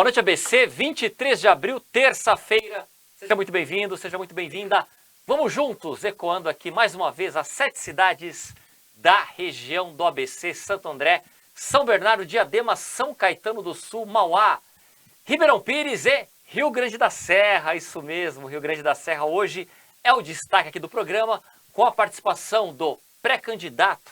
Boa noite, ABC. 23 de abril, terça-feira. Seja muito bem-vindo, seja muito bem-vinda. Vamos juntos, ecoando aqui mais uma vez as 7 cidades da região do ABC: Santo André, São Bernardo, Diadema, São Caetano do Sul, Mauá, Ribeirão Pires e Rio Grande da Serra. Isso mesmo, Rio Grande da Serra hoje é o destaque aqui do programa, com a participação do pré-candidato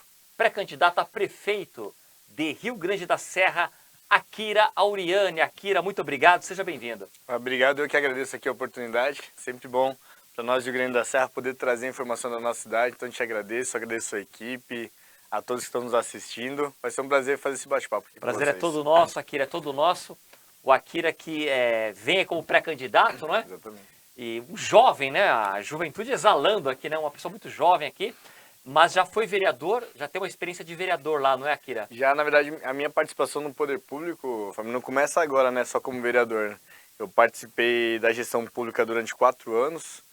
a prefeito de Rio Grande da Serra, Akira Auriani. Akira, muito obrigado, seja bem-vindo. Obrigado, eu que agradeço aqui a oportunidade. Sempre bom para nós de Rio Grande da Serra poder trazer informação da nossa cidade. Então, te agradeço a sua equipe, a todos que estão nos assistindo. Vai ser um prazer fazer esse bate-papo aqui com vocês. Prazer é todo nosso, Akira, é todo nosso. O Akira que vem como pré-candidato, não é? Exatamente. E um jovem, né? A juventude exalando aqui, né? Uma pessoa muito jovem aqui. Mas já foi vereador, já tem uma experiência de vereador lá, não é, Akira? Já, na verdade, a minha participação no poder público não começa agora, né, só como vereador. Eu participei da gestão pública durante 4 anos.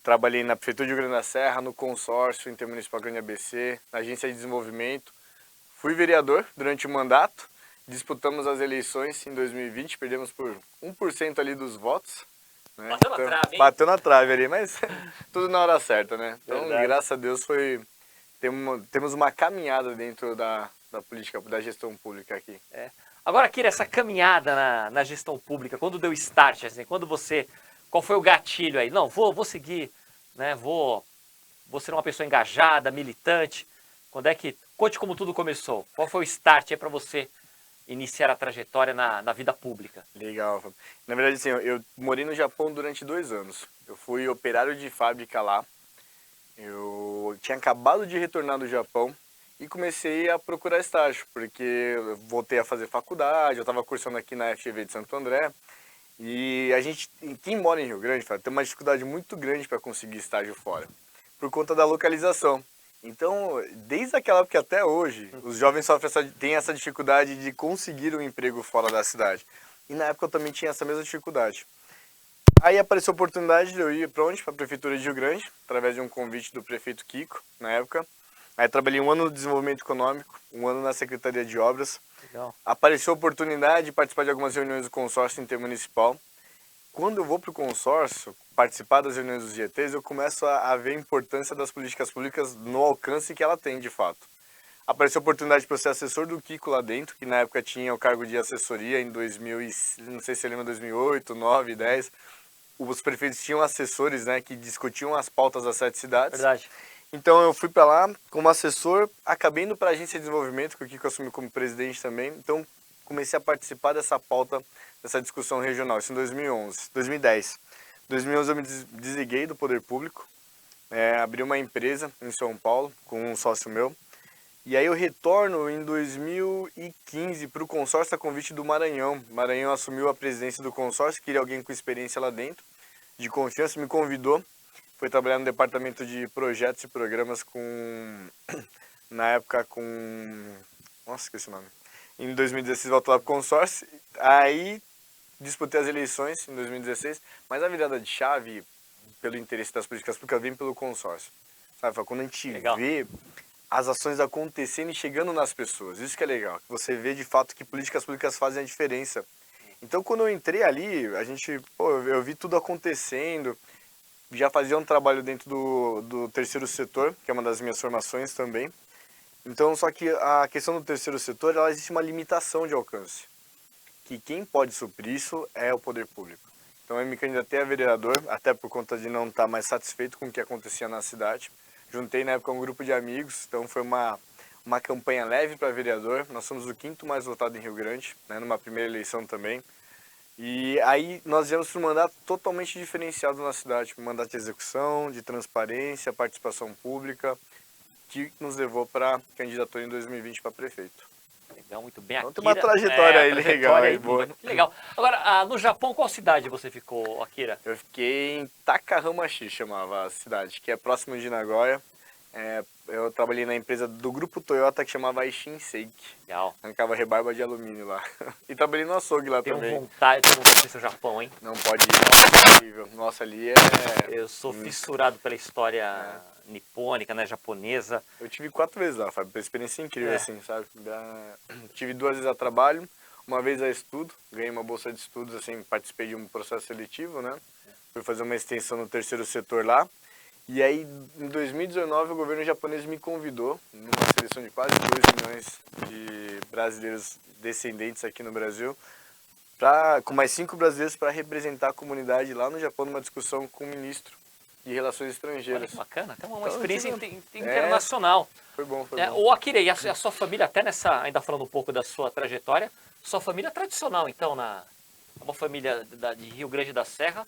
Trabalhei na Prefeitura de Rio Grande da Serra, no consórcio intermunicipal Grande ABC, na agência de desenvolvimento. Fui vereador durante o mandato. Disputamos as eleições em 2020, perdemos por 1% ali dos votos. Né? Bateu na trave, hein? Bateu na trave ali, mas tudo na hora certa, né? Então, Verdade. graças a Deus, temos uma caminhada dentro da política, da gestão pública aqui. Agora, Akira, essa caminhada na gestão pública, quando deu start, assim, qual foi o gatilho aí? Não, vou seguir, né? Vou ser uma pessoa engajada, militante. Conte como tudo começou. Qual foi o start aí para você iniciar a trajetória na vida pública? Legal. Na verdade, assim, eu morei no Japão durante 2 anos. Eu fui operário de fábrica lá. Eu tinha acabado de retornar do Japão e comecei a procurar estágio, porque eu voltei a fazer faculdade, eu estava cursando aqui na FGV de Santo André. E quem mora em Rio Grande, tem uma dificuldade muito grande para conseguir estágio fora, por conta da localização. Então, desde aquela época até hoje, os jovens têm essa dificuldade de conseguir um emprego fora da cidade. E na época eu também tinha essa mesma dificuldade. Aí apareceu a oportunidade de eu ir para onde? Para a Prefeitura de Rio Grande, através de um convite do prefeito Kiko, na época. Aí trabalhei 1 ano no desenvolvimento econômico, 1 ano na Secretaria de Obras. Legal. Apareceu a oportunidade de participar de algumas reuniões do consórcio intermunicipal. Quando eu vou para o consórcio, participar das reuniões dos GTs, eu começo a ver a importância das políticas públicas no alcance que ela tem, de fato. Apareceu a oportunidade para eu ser assessor do Kiko lá dentro, que na época tinha o cargo de assessoria em 2000, não sei se você lembra, 2008, 2009, 2010. Os prefeitos tinham assessores, né, que discutiam as pautas das 7 cidades. Verdade. Então eu fui para lá como assessor, acabei indo para a agência de desenvolvimento, que o Kiko assumiu como presidente também. Então comecei a participar dessa pauta, dessa discussão regional, isso em 2010. Em 2011 eu me desliguei do poder público, abri uma empresa em São Paulo com um sócio meu. E aí eu retorno em 2015 para o consórcio a convite do Maranhão. O Maranhão assumiu a presidência do consórcio, queria alguém com experiência lá dentro, de confiança, me convidou. Foi trabalhar no departamento de projetos e programas na época nossa, esqueci o nome. Em 2016 voltou lá para o consórcio, aí disputei as eleições em 2016, mas a virada de chave, pelo interesse das políticas públicas, vem pelo consórcio. Sabe, quando a gente Legal. vê as ações acontecendo e chegando nas pessoas, isso que é legal. Você vê de fato que políticas públicas fazem a diferença. Então quando eu entrei ali, eu vi tudo acontecendo. Já fazia um trabalho dentro do terceiro setor, que é uma das minhas formações também. Então, só que a questão do terceiro setor, ela existe uma limitação de alcance. Que quem pode suprir isso é o poder público. Então, eu me candidatei a vereador, até por conta de não estar mais satisfeito com o que acontecia na cidade. Juntei na época um grupo de amigos, então foi uma campanha leve para vereador. Nós somos o 5º mais votado em Rio Grande, né, numa primeira eleição também. E aí nós viemos para um mandato totalmente diferenciado na cidade, um mandato de execução, de transparência, participação pública, que nos levou para a candidatura em 2020 para prefeito. Legal, muito bem. Então Akira, tem uma trajetória aí trajetória legal, aí, boa. que legal. Agora, no Japão, qual cidade você ficou, Akira? Eu fiquei em Takahamashi, chamava a cidade, que é próximo de Nagoya. Eu trabalhei na empresa do grupo Toyota que chamava Aishin Seiki. Legal. Arrancava rebarba de alumínio lá. E trabalhei no açougue lá Tenho também. vontade de conhecer o Japão, hein? Não pode ir, nossa, é incrível. Nossa, ali Eu sou fissurado pela história nipônica, né, japonesa. Eu tive 4 vezes lá, Fábio, uma experiência incrível, assim, sabe? Tive 2 vezes a trabalho, uma vez a estudo, ganhei uma bolsa de estudos, assim, participei de um processo seletivo, né? Fui fazer uma extensão no terceiro setor lá. E aí, em 2019, o governo japonês me convidou, numa seleção de quase 2 milhões de brasileiros descendentes aqui no Brasil, com mais 5 brasileiros para representar a comunidade lá no Japão numa discussão com o ministro de Relações Olha Estrangeiras. que bacana, até uma Então, experiência tive- internacional. Foi bom, foi É, bom. ô Akira, e a sua família, até nessa, ainda falando um pouco da sua trajetória, sua família é tradicional, então, é uma família de Rio Grande da Serra,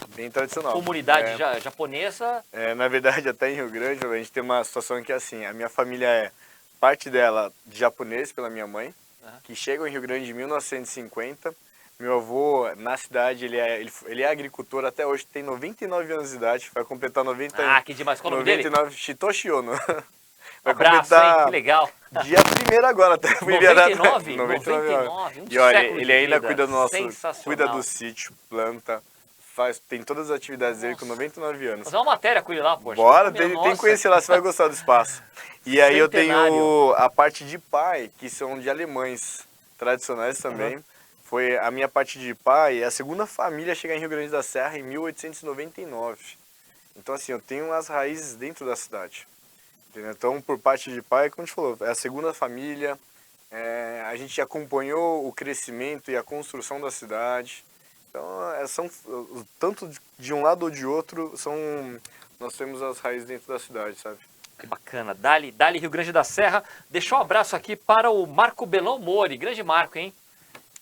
Bem tradicional. comunidade japonesa. Na verdade, até em Rio Grande, a gente tem uma situação que é assim, a minha família é parte dela de japonês pela minha mãe, que chegou em Rio Grande em 1950. Meu avô, na cidade, ele é agricultor até hoje, tem 99 anos de idade, vai completar 90, Ah, que demais, qual o nome dele? 99, Shitoshi Ono. Vai Abraço, hein? completar Que legal. dia 1º agora, até fui enviado. 99? 99 anos. 99, um E olha, século ele de ainda vida. cuida do nosso, Sensacional. cuida do sítio, planta, tem todas as atividades dele com 99 anos. Fazer uma matéria com ele lá, poxa. Bora, Minha tem nossa. que conhecer lá, você vai gostar do espaço. E aí eu tenho Centenário. a parte de pai, que são de alemães tradicionais também. Foi a minha parte de pai, a segunda família a chegar em Rio Grande da Serra em 1899. Então assim, eu tenho as raízes dentro da cidade. Entendeu? Então, por parte de pai, como a gente falou, é a segunda família, a gente acompanhou o crescimento e a construção da cidade. Então, tanto de um lado ou de outro, nós temos as raízes dentro da cidade, sabe? Que bacana. Dali Rio Grande da Serra. Deixa um abraço aqui para o Marco Belão Mori. Grande Marco, hein?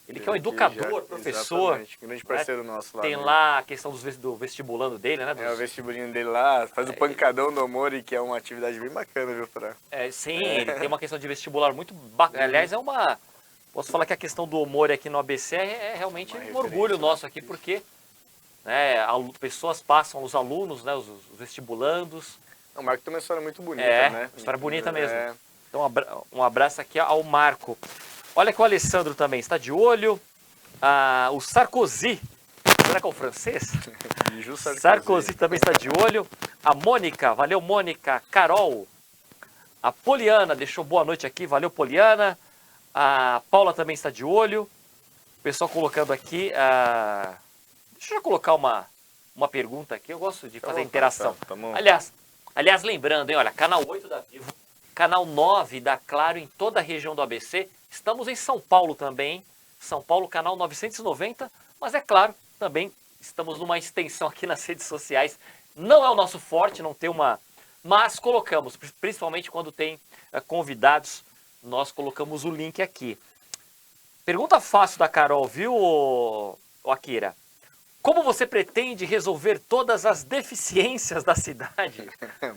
Ele que é um educador, professor. Exatamente, grande parceiro nosso lá. Tem né? lá a questão do vestibulando dele, né? O vestibulinho dele lá, faz o pancadão do Omori, que é uma atividade bem bacana, viu, Sim, ele tem uma questão de vestibular muito bacana. Aliás, posso falar que a questão do Omori aqui no ABC é realmente um orgulho nosso aqui, porque né, pessoas passam, os alunos, né, os vestibulandos. O Marco tem uma história muito bonita, né? História bonita mesmo. Então, um abraço aqui ao Marco. Olha que o Alessandro também está de olho. O Sarkozy. Será que é o francês? Sarkozy também está de olho. A Mônica, valeu Mônica. Carol. A Poliana deixou boa noite aqui, valeu Poliana. A Paula também está de olho. O pessoal colocando aqui. Deixa eu já colocar uma pergunta aqui. Eu gosto de fazer interação. Tá bom. Aliás, lembrando, hein, olha, canal 8 da Vivo, canal 9 da Claro em toda a região do ABC. Estamos em São Paulo também. São Paulo, canal 990. Mas é claro, também estamos numa extensão aqui nas redes sociais. Não é o nosso forte, não tem uma... Mas colocamos, principalmente quando tem convidados, nós colocamos o link aqui. Pergunta fácil da Carol, viu, Akira? Como você pretende resolver todas as deficiências da cidade?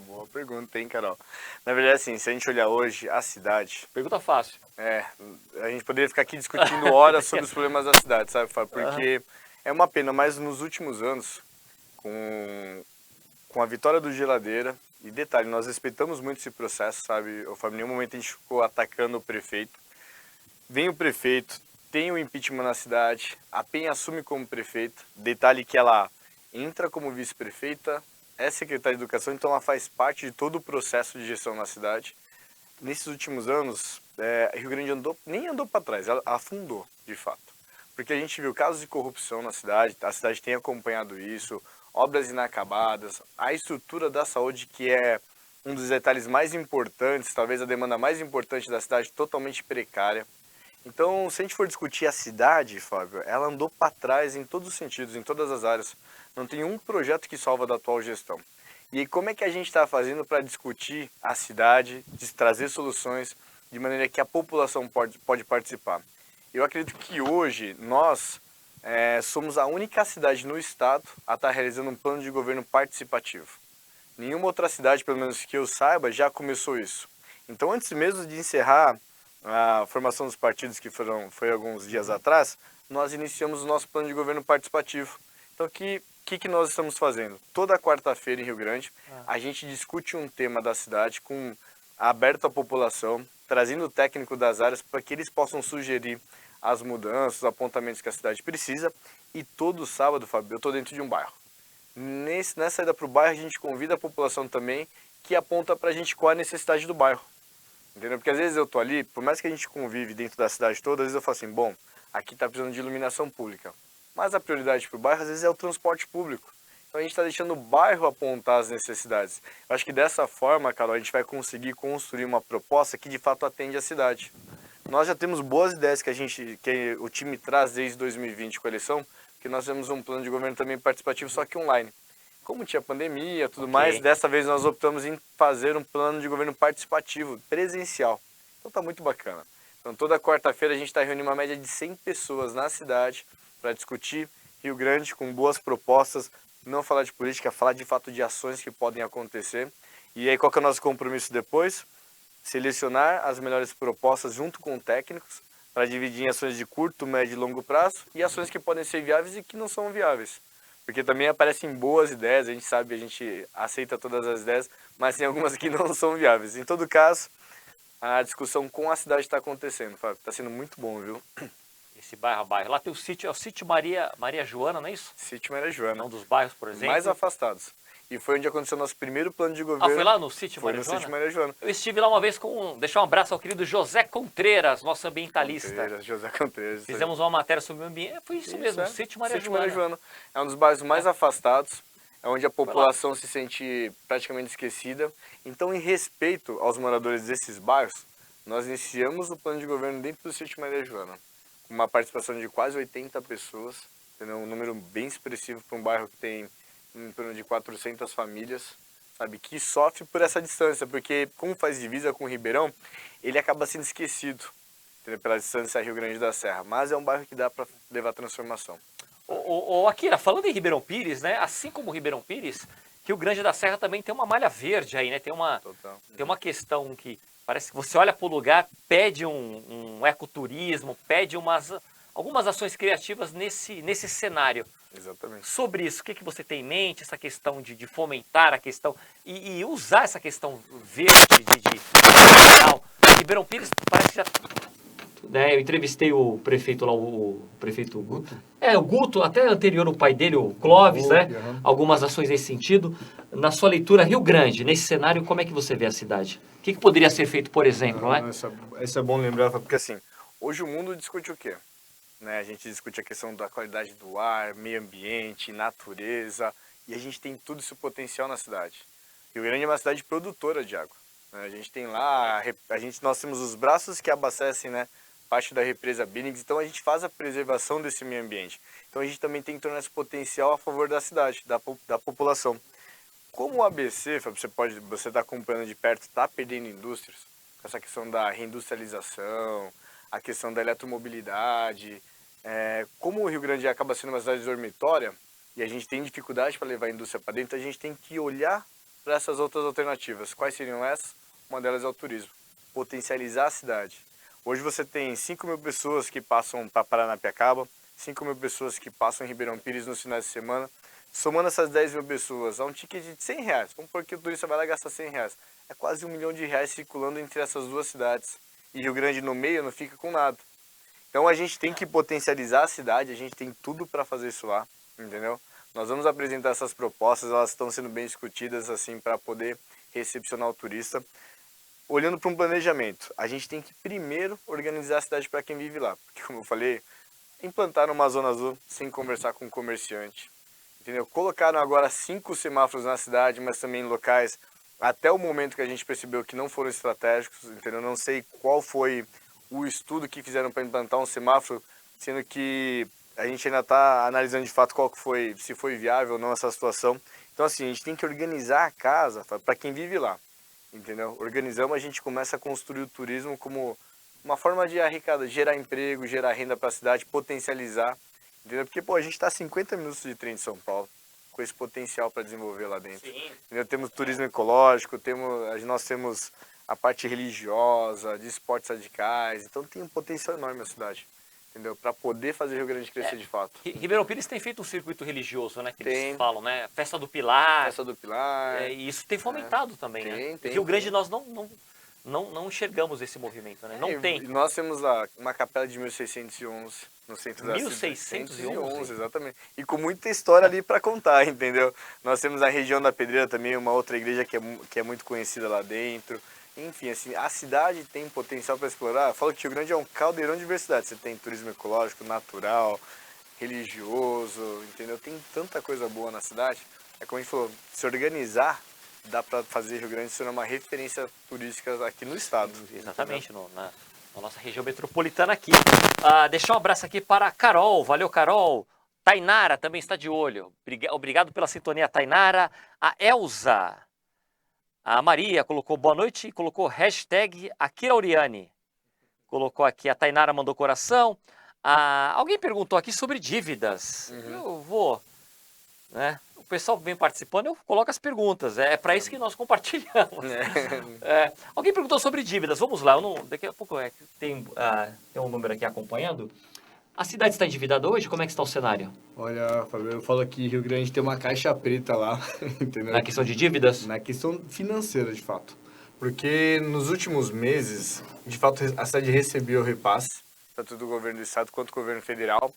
Boa pergunta, hein, Carol? Na verdade, assim, se a gente olhar hoje a cidade... Pergunta fácil. A gente poderia ficar aqui discutindo horas sobre os problemas da cidade, sabe, Fábio? Porque é uma pena, mas nos últimos anos, com a vitória do Geladeira, e detalhe, nós respeitamos muito esse processo, sabe, Fábio? Em nenhum momento a gente ficou atacando o prefeito. Vem o prefeito, tem o impeachment na cidade, a PEN assume como prefeita, detalhe que ela entra como vice-prefeita, é secretária de educação, então ela faz parte de todo o processo de gestão na cidade. Nesses últimos anos, Rio Grande nem andou para trás, ela afundou, de fato. Porque a gente viu casos de corrupção na cidade, a cidade tem acompanhado isso, obras inacabadas, a estrutura da saúde, que é um dos detalhes mais importantes, talvez a demanda mais importante da cidade, totalmente precária. Então, se a gente for discutir a cidade, Fábio, ela andou para trás em todos os sentidos, em todas as áreas. Não tem um projeto que salva da atual gestão. E como é que a gente está fazendo para discutir a cidade, trazer soluções de maneira que a população pode participar? Eu acredito que hoje nós somos a única cidade no estado a estar realizando um plano de governo participativo. Nenhuma outra cidade, pelo menos que eu saiba, já começou isso. Então, antes mesmo de encerrar a formação dos partidos, que foi alguns dias atrás, nós iniciamos o nosso plano de governo participativo. Então, o que nós estamos fazendo? Toda quarta-feira em Rio Grande, a gente discute um tema da cidade aberto à população, trazendo o técnico das áreas para que eles possam sugerir as mudanças, os apontamentos que a cidade precisa. E todo sábado, Fábio, eu estou dentro de um bairro. Nessa ida para o bairro, a gente convida a população também, que aponta para a gente qual a necessidade do bairro. Entendeu? Porque às vezes eu tô ali, por mais que a gente convive dentro da cidade toda, às vezes eu falo assim, bom, aqui tá precisando de iluminação pública. Mas a prioridade pro bairro, às vezes, é o transporte público. Então a gente está deixando o bairro apontar as necessidades. Eu acho que dessa forma, Carol, a gente vai conseguir construir uma proposta que de fato atende a cidade. Nós já temos boas ideias que o time traz desde 2020 com a eleição, que nós temos um plano de governo também participativo, só que online. Como tinha pandemia e tudo mais, dessa vez nós optamos em fazer um plano de governo participativo, presencial. Então tá muito bacana. Então toda quarta-feira a gente está reunindo uma média de 100 pessoas na cidade para discutir Rio Grande com boas propostas, não falar de política, falar de fato de ações que podem acontecer. E aí qual que é o nosso compromisso depois? Selecionar as melhores propostas junto com técnicos para dividir em ações de curto, médio e longo prazo e ações que podem ser viáveis e que não são viáveis. Porque também aparecem boas ideias, a gente sabe, a gente aceita todas as ideias, mas tem algumas que não são viáveis. Em todo caso, a discussão com a cidade está acontecendo, Fábio. Está sendo muito bom, viu? Esse bairro a bairro. Lá tem o sítio, é o sítio Maria Joana, não é isso? Sítio Maria Joana. É um dos bairros, por exemplo. Mais afastados. E foi onde aconteceu o nosso primeiro plano de governo. Ah, foi lá no sítio Foi Maria no Joana? sítio Maria Joana. Eu estive lá uma vez deixar um abraço ao querido José Contreiras, nosso ambientalista. José Contreiras. Fizemos uma matéria sobre o meio ambiente. Foi isso mesmo, sítio Maria Joana. É um dos bairros mais afastados, é onde a população se sente praticamente esquecida. Então, em respeito aos moradores desses bairros, nós iniciamos o plano de governo dentro do sítio Maria Joana, com uma participação de quase 80 pessoas, entendeu? Um número bem expressivo para um bairro que tem em torno de 400 famílias, sabe, que sofre por essa distância, porque como faz divisa com o Ribeirão, ele acaba sendo esquecido, entendeu? Pela distância a Rio Grande da Serra, mas é um bairro que dá para levar transformação. Ô Akira, falando em Ribeirão Pires, né, assim como Ribeirão Pires, Rio Grande da Serra também tem uma malha verde aí, né, tem uma questão que parece que você olha para o lugar, pede um ecoturismo, pede algumas ações criativas nesse cenário. Exatamente. Sobre isso, o que você tem em mente, essa questão de fomentar a questão e usar essa questão verde de Ribeirão Pires parece que já... Eu entrevistei o prefeito lá, o prefeito Guto. O Guto, até anterior o pai dele, o Clóvis, né? Algumas ações nesse sentido. Na sua leitura, Rio Grande, nesse cenário, como é que você vê a cidade? O que poderia ser feito, por exemplo, né? Isso é bom lembrar, porque assim, hoje o mundo discute o quê? Né? A gente discute a questão da qualidade do ar, meio ambiente, natureza, e a gente tem tudo esse potencial na cidade. Rio Grande é uma cidade produtora de água. Né? A gente tem lá, nós temos os braços que abastecem, né, parte da represa Billings, então a gente faz a preservação desse meio ambiente. Então a gente também tem que tornar esse potencial a favor da cidade, da população. Como o ABC, você está acompanhando de perto, está perdendo indústrias, com essa questão da reindustrialização, a questão da eletromobilidade. Como o Rio Grande acaba sendo uma cidade dormitória e a gente tem dificuldade para levar a indústria para dentro, a gente tem que olhar para essas outras alternativas. Quais seriam essas? Uma delas é o turismo. Potencializar a cidade. Hoje você tem 5 mil pessoas que passam para Paranapiacaba, 5 mil pessoas que passam em Ribeirão Pires nos finais de semana. Somando essas 10 mil pessoas a um ticket de 100 reais, vamos supor que o turista vai lá gastar 100 reais. É quase R$1 milhão circulando entre essas duas cidades. E Rio Grande no meio não fica com nada. Então a gente tem que potencializar a cidade, a gente tem tudo para fazer isso lá, entendeu? Nós vamos apresentar essas propostas, elas estão sendo bem discutidas assim para poder recepcionar o turista. Olhando para um planejamento, a gente tem que primeiro organizar a cidade para quem vive lá. Porque como eu falei, implantaram uma zona azul sem conversar com o comerciante. Entendeu? Colocaram agora 5 semáforos na cidade, mas também em locais até o momento que a gente percebeu que não foram estratégicos, entendeu? Não sei qual foi o estudo que fizeram para implantar um semáforo, sendo que a gente ainda está analisando de fato se foi viável ou não essa situação. Então assim, a gente tem que organizar a casa para quem vive lá, entendeu? Organizamos, a gente começa a construir o turismo como uma forma de arrecadar, gerar emprego, gerar renda para a cidade, potencializar. Entendeu? Porque a gente está a 50 minutos de trem de São Paulo, com esse potencial para desenvolver lá dentro. Entendeu? Temos turismo ecológico, nós temos a parte religiosa, de esportes radicais, então tem um potencial enorme a cidade, entendeu? Para poder fazer o Rio Grande crescer de fato. Ribeirão Pires tem feito um circuito religioso, né? Que tem. Eles falam, né? Festa do Pilar. Festa do Pilar. E isso tem fomentado também, né? Tem, Rio Grande nós não enxergamos esse movimento, né? Não tem. Nós temos lá uma capela de 1611 no centro da cidade. 1611? Exatamente. E com muita história ali para contar, entendeu? Nós temos a região da Pedreira também, uma outra igreja que é muito conhecida lá dentro. Enfim, assim, a cidade tem potencial para explorar. Eu falo que Rio Grande é um caldeirão de diversidade. Você tem turismo ecológico, natural, religioso, entendeu? Tem tanta coisa boa na cidade. É como a gente falou, se organizar, dá para fazer Rio Grande ser uma referência turística aqui no estado. Exatamente, na nossa região metropolitana aqui. Deixar um abraço aqui para a Carol. Valeu, Carol. Tainara também está de olho. Obrigado pela sintonia, Tainara. A Elza. A Maria colocou boa noite e colocou hashtag Akira Oriani. Colocou aqui, a Tainara mandou coração. Alguém perguntou aqui sobre dívidas. Eu vou, né? O pessoal vem participando, eu coloco as perguntas. É para isso que nós compartilhamos. Alguém perguntou sobre dívidas. Vamos lá, daqui a pouco tem um número aqui acompanhando. A cidade está endividada hoje? Como é que está o cenário? Olha, Fábio, eu falo que Rio Grande tem uma caixa preta lá, entendeu? Na questão de dívidas? Na questão financeira, de fato. Porque nos últimos meses, de fato, a cidade recebeu repasse, Tanto do governo do estado quanto do governo federal.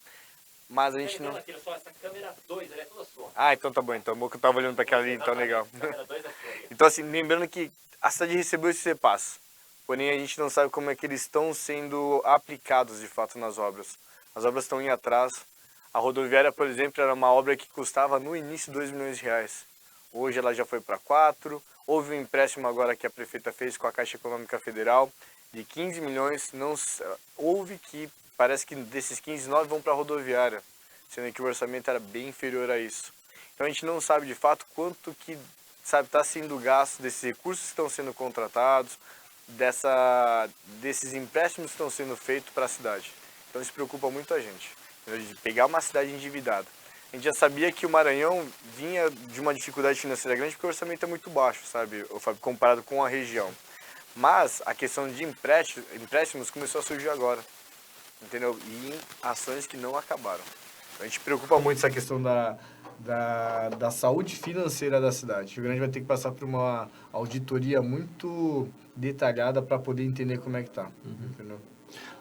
Mas a gente não... Aqui, só essa câmera 2, ela é toda sua. Então tá bom, então. Bom que eu tava olhando para aquela ali, então legal. Câmera 2 é sua. Então assim, lembrando que a cidade recebeu esse repasse. Porém, a gente não sabe como é que eles estão sendo aplicados, de fato, nas obras. As obras estão em atraso. A rodoviária, por exemplo, era uma obra que custava no início 2 milhões de reais. Hoje ela já foi para 4. Houve um empréstimo agora que a prefeita fez com a Caixa Econômica Federal de 15 milhões. Houve que, parece que desses 15, 9 vão para a rodoviária, sendo que o orçamento era bem inferior a isso. Então a gente não sabe de fato quanto que está sendo gasto desses recursos que estão sendo contratados, desses empréstimos que estão sendo feitos para a cidade. Então isso preocupa muito a gente, entendeu? De pegar uma cidade endividada. A gente já sabia que o Maranhão vinha de uma dificuldade financeira grande porque o orçamento é muito baixo, sabe, Fábio, comparado com a região. Mas a questão de empréstimos começou a surgir agora, entendeu? E em ações que não acabaram. A gente preocupa muito essa questão da saúde financeira da cidade. O Rio Grande vai ter que passar por uma auditoria muito detalhada para poder entender como é que está. Entendeu?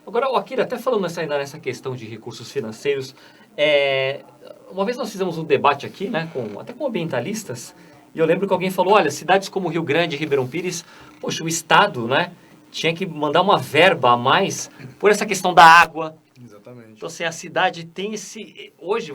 Agora, Akira, até falando ainda nessa questão de recursos financeiros, uma vez nós fizemos um debate aqui, né, até com ambientalistas, e eu lembro que alguém falou, olha, cidades como Rio Grande e Ribeirão Pires, poxa, o Estado, né, tinha que mandar uma verba a mais por essa questão da água. Exatamente. Então, assim, a cidade tem hoje,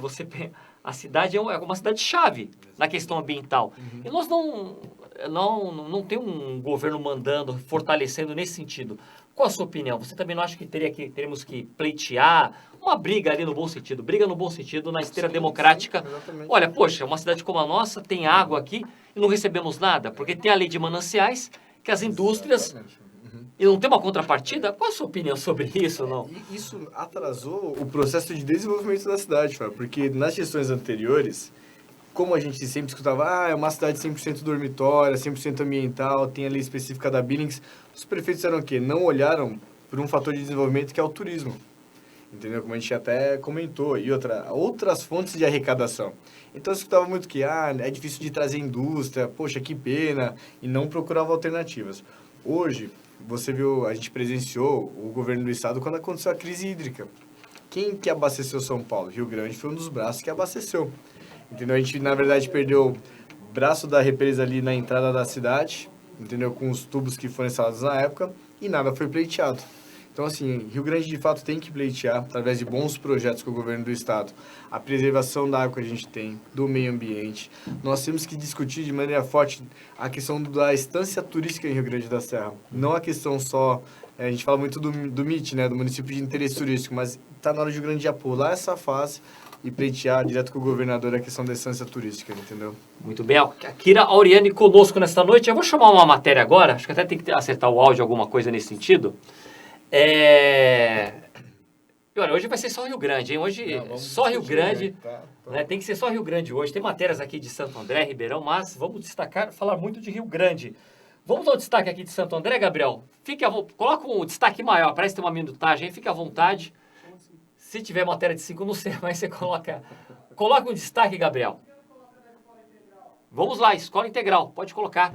a cidade é uma cidade-chave na questão ambiental. E nós não tem um governo mandando, fortalecendo nesse sentido. Qual a sua opinião? Você também não acha que teremos que pleitear uma briga ali no bom sentido? Briga no bom sentido, na esteira democrática. Exatamente. Olha, poxa, uma cidade como a nossa tem água aqui e não recebemos nada, porque tem a lei de mananciais que as indústrias... E não tem uma contrapartida? Qual a sua opinião sobre isso, não? Isso atrasou o processo de desenvolvimento da cidade, Fábio, porque nas gestões anteriores, como a gente sempre escutava, é uma cidade 100% dormitória, 100% ambiental, tem a lei específica da Billings, os prefeitos eram o quê? Não olharam por um fator de desenvolvimento que é o turismo, entendeu? Como a gente até comentou, e outras fontes de arrecadação. Então eu escutava muito que, é difícil de trazer indústria, poxa, que pena, e não procurava alternativas. Hoje, você viu, a gente presenciou o governo do estado quando aconteceu a crise hídrica. Quem que abasteceu São Paulo? Rio Grande foi um dos braços que abasteceu. Entendeu? A gente, na verdade, perdeu o braço da represa ali na entrada da cidade, entendeu? Com os tubos que foram instalados na época, e nada foi pleiteado. Então, assim, Rio Grande, de fato, tem que pleitear, através de bons projetos com o governo do estado, a preservação da água que a gente tem, do meio ambiente. Nós temos que discutir de maneira forte a questão da estância turística em Rio Grande da Serra. Não a questão só... A gente fala muito do MIT, né, do município de interesse turístico, mas está na hora de Rio Grande já pular essa fase e pleitear direto com o governador a questão da estância turística, entendeu? Muito bem. Akira Oriani conosco nesta noite. Eu vou chamar uma matéria agora, acho que até tem que acertar o áudio, alguma coisa nesse sentido. E olha, hoje vai ser só Rio Grande, hein? Hoje só Rio Grande, né? Tem que ser só Rio Grande hoje. Tem matérias aqui de Santo André, Ribeirão, mas vamos falar muito de Rio Grande. Vamos dar o destaque aqui de Santo André, Gabriel? Coloca um destaque maior, parece ter uma minutagem aí, fique à vontade. Se tiver matéria de 5, não sei, mas você coloca um destaque, Gabriel. Vamos lá, Escola Integral, pode colocar.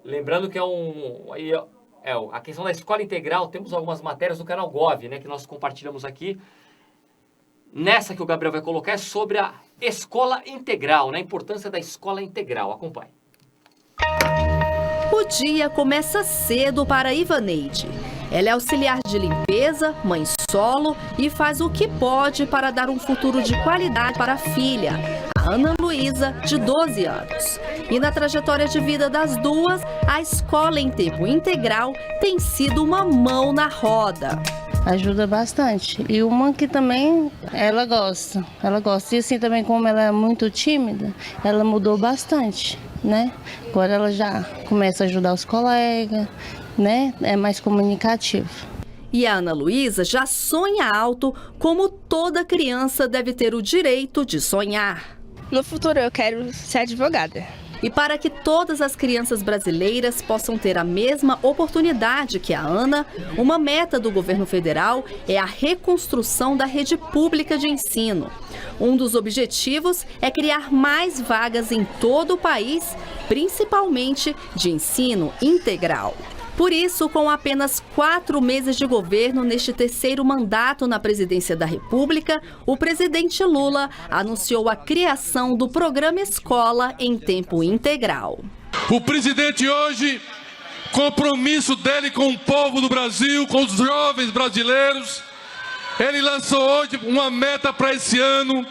Lembrando que a questão da Escola Integral, temos algumas matérias no canal Gov, né, que nós compartilhamos aqui. Nessa que o Gabriel vai colocar é sobre a Escola Integral, né, a importância da Escola Integral. Acompanhe. O dia começa cedo para Ivaneide. Ela é auxiliar de limpeza, mãe solo e faz o que pode para dar um futuro de qualidade para a filha, a Ana Luísa, de 12 anos. E na trajetória de vida das duas, a escola em tempo integral tem sido uma mão na roda. Ajuda bastante. E uma que também ela gosta. E assim também, como ela é muito tímida, ela mudou bastante, né? Agora ela já começa a ajudar os colegas, né? É mais comunicativo. E a Ana Luísa já sonha alto, como toda criança deve ter o direito de sonhar. No futuro eu quero ser advogada. E para que todas as crianças brasileiras possam ter a mesma oportunidade que a Ana, uma meta do governo federal é a reconstrução da rede pública de ensino. Um dos objetivos é criar mais vagas em todo o país, principalmente de ensino integral. Por isso, com apenas 4 meses de governo neste terceiro mandato na presidência da República, o presidente Lula anunciou a criação do programa Escola em Tempo Integral. O presidente hoje, compromisso dele com o povo do Brasil, com os jovens brasileiros, ele lançou hoje uma meta para esse ano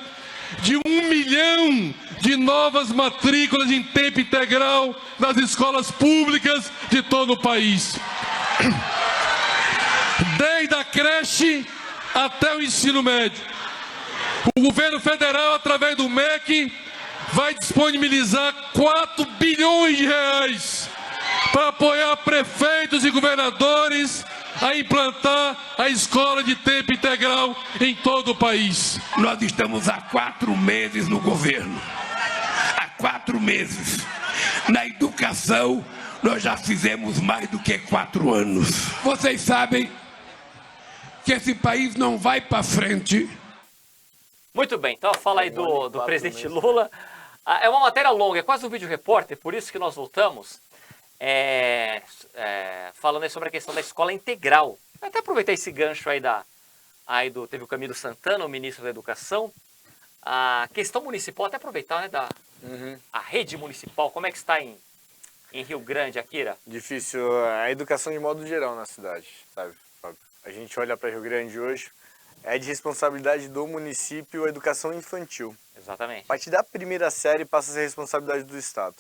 de 1 milhão de novas matrículas em tempo integral nas escolas públicas de todo o país. Desde a creche até o ensino médio. O governo federal, através do MEC, vai disponibilizar 4 bilhões de reais para apoiar prefeitos e governadores a implantar a escola de tempo integral em todo o país. Nós estamos há 4 meses no governo. Há 4 meses. Na educação, nós já fizemos mais do que 4 anos. Vocês sabem que esse país não vai para frente. Muito bem, então fala aí do presidente Lula. É uma matéria longa, é quase um vídeo repórter, por isso que nós voltamos. Falando aí sobre a questão da escola integral. Vou até aproveitar esse gancho aí teve o Camilo Santana, o ministro da Educação. A questão municipal, até aproveitar, né, a rede municipal, como é que está em Rio Grande, Akira? Difícil, a educação de modo geral na cidade, sabe? A gente olha para Rio Grande hoje, é de responsabilidade do município a educação infantil. Exatamente. A partir da primeira série passa a ser responsabilidade do Estado.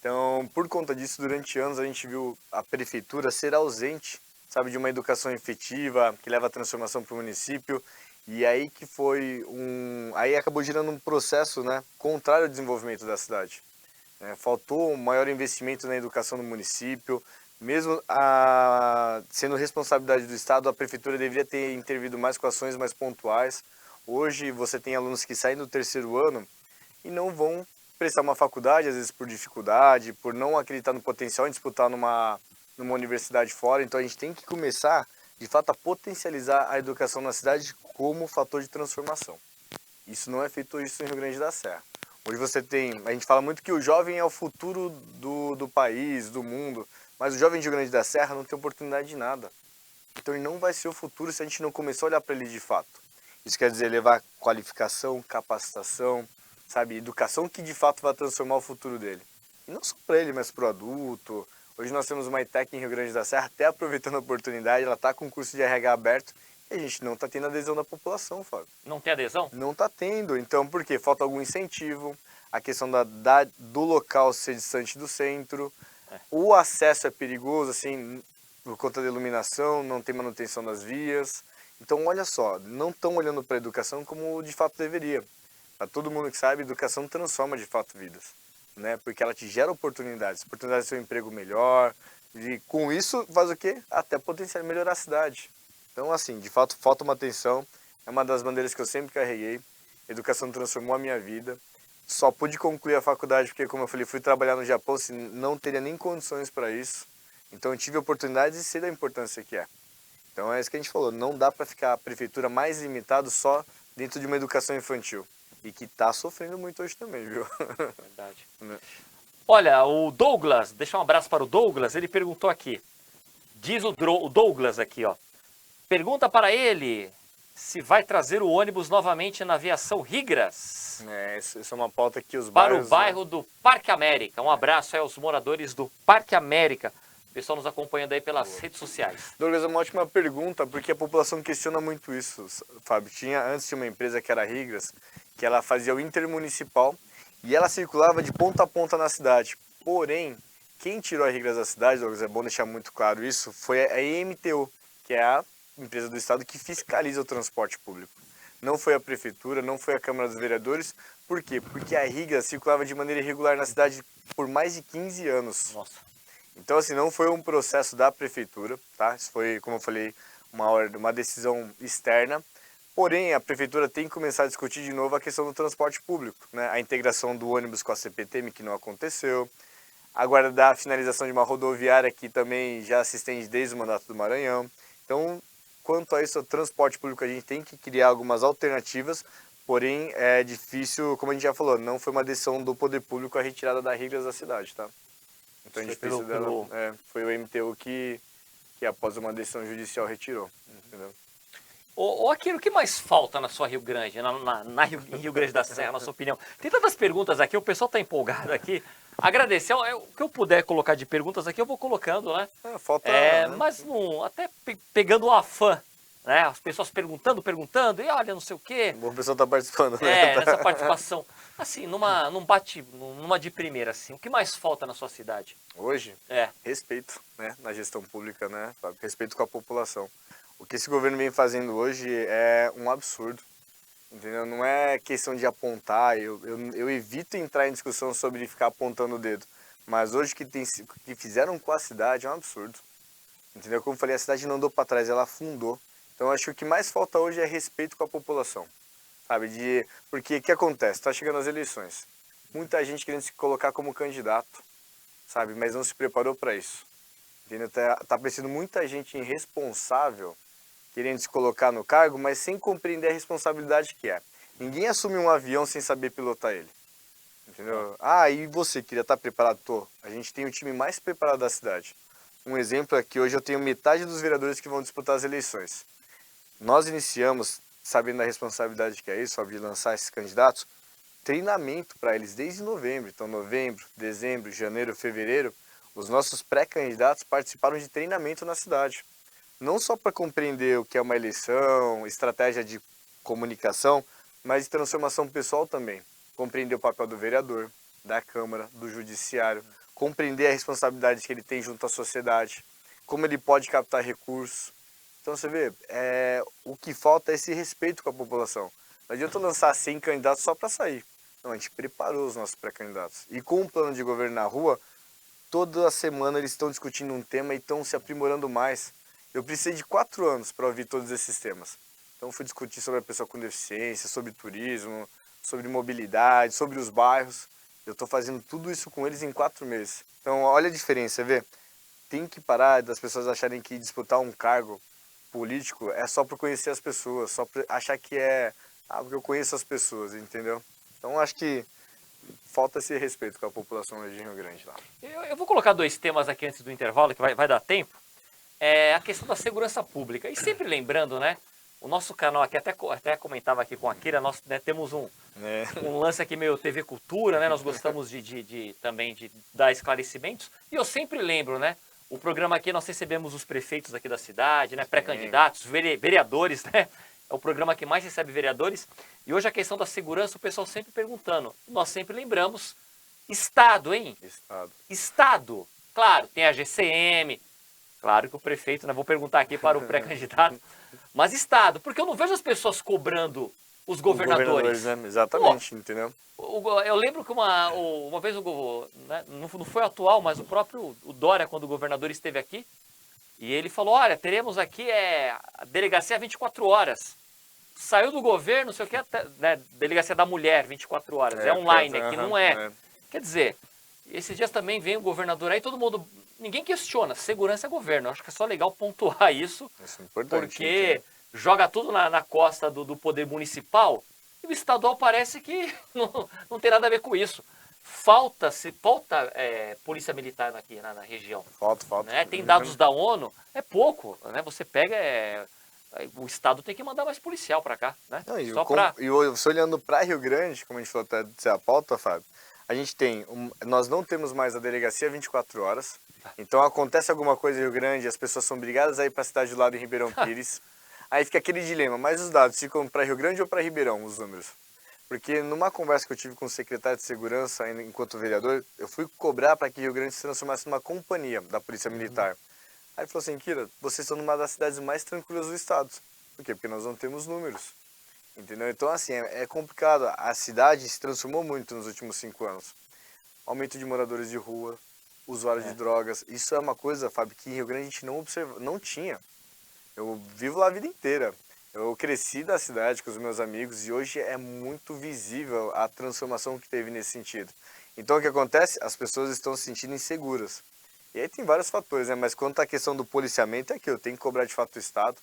Então, por conta disso, durante anos a gente viu a prefeitura ser ausente, sabe, de uma educação efetiva que leva a transformação para o município. E aí que aí acabou gerando um processo, né, contrário ao desenvolvimento da cidade. Faltou um maior investimento na educação no município, mesmo sendo responsabilidade do Estado, a prefeitura deveria ter intervido mais com ações mais pontuais. Hoje você tem alunos que saem do 3º ano e não vão prestar uma faculdade, às vezes por dificuldade, por não acreditar no potencial em disputar numa universidade fora. Então a gente tem que começar, de fato, a potencializar a educação na cidade como fator de transformação. Isso não é feito hoje em Rio Grande da Serra. Hoje a gente fala muito que o jovem é o futuro do país, do mundo, mas o jovem de Rio Grande da Serra não tem oportunidade de nada. Então ele não vai ser o futuro se a gente não começar a olhar para ele de fato. Isso quer dizer levar qualificação, capacitação, sabe, educação que de fato vai transformar o futuro dele. E não só para ele, mas para o adulto. Hoje nós temos uma ETEC em Rio Grande da Serra, até aproveitando a oportunidade, ela está com o curso de RH aberto e a gente não está tendo adesão da população, Fábio. Não tem adesão? Não está tendo. Então, por quê? Falta algum incentivo, a questão do local ser distante do centro, o acesso é perigoso, assim, por conta da iluminação, não tem manutenção das vias. Então, olha só, não estão olhando para a educação como de fato deveria. Para todo mundo que sabe, a educação transforma de fato vidas, né? Porque ela te gera oportunidades de ter um emprego melhor, e com isso faz o quê? Até potencializar, melhorar a cidade. Então, assim, de fato, falta uma atenção, é uma das bandeiras que eu sempre carreguei. A educação transformou a minha vida. Só pude concluir a faculdade porque, como eu falei, fui trabalhar no Japão, não teria nem condições para isso. Então, eu tive a oportunidade de ser da importância que é. Então, é isso que a gente falou, não dá para ficar a prefeitura mais limitada só dentro de uma educação infantil. E que está sofrendo muito hoje também, viu? Verdade. Olha, o Douglas, deixa um abraço para o Douglas, ele perguntou aqui. Diz o Douglas aqui, ó. Pergunta para ele se vai trazer o ônibus novamente na aviação Rigras. Regras. Isso é uma pauta que os Para bairros... o bairro do Parque América. Um abraço aí aos moradores do Parque América. O pessoal nos acompanhando aí pelas redes sociais. Douglas, é uma ótima pergunta, porque a população questiona muito isso, Fábio. Antes tinha uma empresa que era a Regras, que ela fazia o intermunicipal e ela circulava de ponta a ponta na cidade. Porém, quem tirou a Regras da cidade, Douglas, é bom deixar muito claro isso, foi a EMTU, que é a empresa do estado que fiscaliza o transporte público. Não foi a prefeitura, não foi a Câmara dos Vereadores. Por quê? Porque a Regras circulava de maneira irregular na cidade por mais de 15 anos. Nossa. Então, assim, não foi um processo da prefeitura, tá? Isso foi, como eu falei, uma decisão externa. Porém, a prefeitura tem que começar a discutir de novo a questão do transporte público, né? A integração do ônibus com a CPTM, que não aconteceu. Agora, da finalização de uma rodoviária que também já se estende desde o mandato do Maranhão. Então, quanto a isso, o transporte público, a gente tem que criar algumas alternativas, porém, é difícil, como a gente já falou, não foi uma decisão do poder público a retirada das regras da cidade, tá? Então, a difícil dela, foi o MTU que após uma decisão judicial retirou, entendeu? Ô Aquino, o que mais falta na sua Rio Grande, em Rio Grande da Serra, na sua opinião? Tem tantas perguntas aqui, o pessoal está empolgado aqui. Agradecer, o que eu puder colocar de perguntas aqui, eu vou colocando, né? Falta... Mas até pegando o afã, né? As pessoas perguntando, e olha, não sei o quê. O pessoal está participando, né? Nessa participação. Assim, numa de primeira, assim, o que mais falta na sua cidade? Hoje? Respeito, né? Na gestão pública, né? Respeito com a população. O que esse governo vem fazendo hoje é um absurdo, entendeu? Não é questão de apontar, eu evito entrar em discussão sobre ficar apontando o dedo, mas hoje o que fizeram com a cidade é um absurdo, entendeu? Como eu falei, a cidade não andou para trás, ela afundou. Então eu acho que o que mais falta hoje é respeito com a população, sabe? Porque o que acontece? Está chegando as eleições, muita gente querendo se colocar como candidato, sabe? Mas não se preparou para isso, entendeu? Tá aparecendo muita gente irresponsável querendo se colocar no cargo, mas sem compreender a responsabilidade que é. Ninguém assume um avião sem saber pilotar ele, entendeu? E você, queria estar preparado? Tô. A gente tem o time mais preparado da cidade. Um exemplo é que hoje eu tenho metade dos vereadores que vão disputar as eleições. Nós iniciamos, sabendo da responsabilidade que é isso, de lançar esses candidatos, treinamento para eles desde novembro. Então, novembro, dezembro, janeiro, fevereiro, os nossos pré-candidatos participaram de treinamento na cidade. Não só para compreender o que é uma eleição, estratégia de comunicação, mas de transformação pessoal também. Compreender o papel do vereador, da Câmara, do Judiciário, compreender a responsabilidade que ele tem junto à sociedade, como ele pode captar recursos. Então você vê, o que falta é esse respeito com a população. Não adianta lançar 100 candidatos só para sair. Não, a gente preparou os nossos pré-candidatos. E com o plano de governo na rua, toda semana eles estão discutindo um tema e estão se aprimorando mais. Eu precisei de 4 anos para ouvir todos esses temas. Então fui discutir sobre a pessoa com deficiência, sobre turismo, sobre mobilidade, sobre os bairros. Eu estou fazendo tudo isso com eles em 4 meses. Então olha a diferença, vê? Tem que parar das pessoas acharem que disputar um cargo político é só por conhecer as pessoas, só por achar que porque eu conheço as pessoas, entendeu? Então acho que falta esse respeito com a população de Rio Grande lá. Eu vou colocar 2 temas aqui antes do intervalo, que vai dar tempo. É a questão da segurança pública. E sempre lembrando, né? O nosso canal aqui, até comentava aqui com a Kira, nós temos um lance aqui meio TV Cultura, né? Nós gostamos também de dar esclarecimentos. E eu sempre lembro, né? O programa aqui, nós recebemos os prefeitos aqui da cidade, né? Pré-candidatos, vereadores, né? É o programa que mais recebe vereadores. E hoje a questão da segurança, o pessoal sempre perguntando. Nós sempre lembramos, Estado, hein? Estado. Claro, tem a GCM. Claro que o prefeito, né? Vou perguntar aqui para o pré-candidato. Mas Estado, porque eu não vejo as pessoas cobrando os governadores. Né? Exatamente, entendeu? Eu lembro que uma vez, né? não foi atual, mas o próprio Dória, quando o governador esteve aqui, e ele falou, olha, teremos aqui a delegacia 24 horas. Saiu do governo, não sei o que, né? Delegacia da mulher, 24 horas. É online aqui, não é. Quer dizer, esses dias também vem o governador aí, todo mundo... Ninguém questiona, segurança é governo. Eu acho que é só legal pontuar isso, porque joga tudo na costa do poder municipal e o estadual parece que não tem nada a ver com isso. Falta polícia militar aqui na região. Falta. Né? Tem dados da ONU, é pouco. Né? Você pega Aí o Estado tem que mandar mais policial para cá, né? Não, e Só olhando para Rio Grande, como a gente falou até de ser a pauta, Fábio, a gente tem, nós não temos mais a delegacia 24 horas, então acontece alguma coisa em Rio Grande, as pessoas são obrigadas a ir para a cidade do lado em Ribeirão Pires, aí fica aquele dilema, mas os dados ficam para Rio Grande ou para Ribeirão, os números? Porque numa conversa que eu tive com o secretário de Segurança, ainda enquanto vereador, eu fui cobrar para que Rio Grande se transformasse numa companhia da Polícia Militar. Aí ele falou assim, Kira, vocês estão numa das cidades mais tranquilas do estado. Por quê? Porque nós não temos números. Entendeu? Então, assim, é complicado. A cidade se transformou muito nos últimos 5 anos. Aumento de moradores de rua, usuários de drogas. Isso é uma coisa, Fábio, que em Rio Grande a gente não tinha. Eu vivo lá a vida inteira. Eu cresci da cidade com os meus amigos e hoje é muito visível a transformação que teve nesse sentido. Então, o que acontece? As pessoas estão se sentindo inseguras. E aí tem vários fatores, né? Mas quanto à questão do policiamento, é que eu tenho que cobrar de fato o Estado.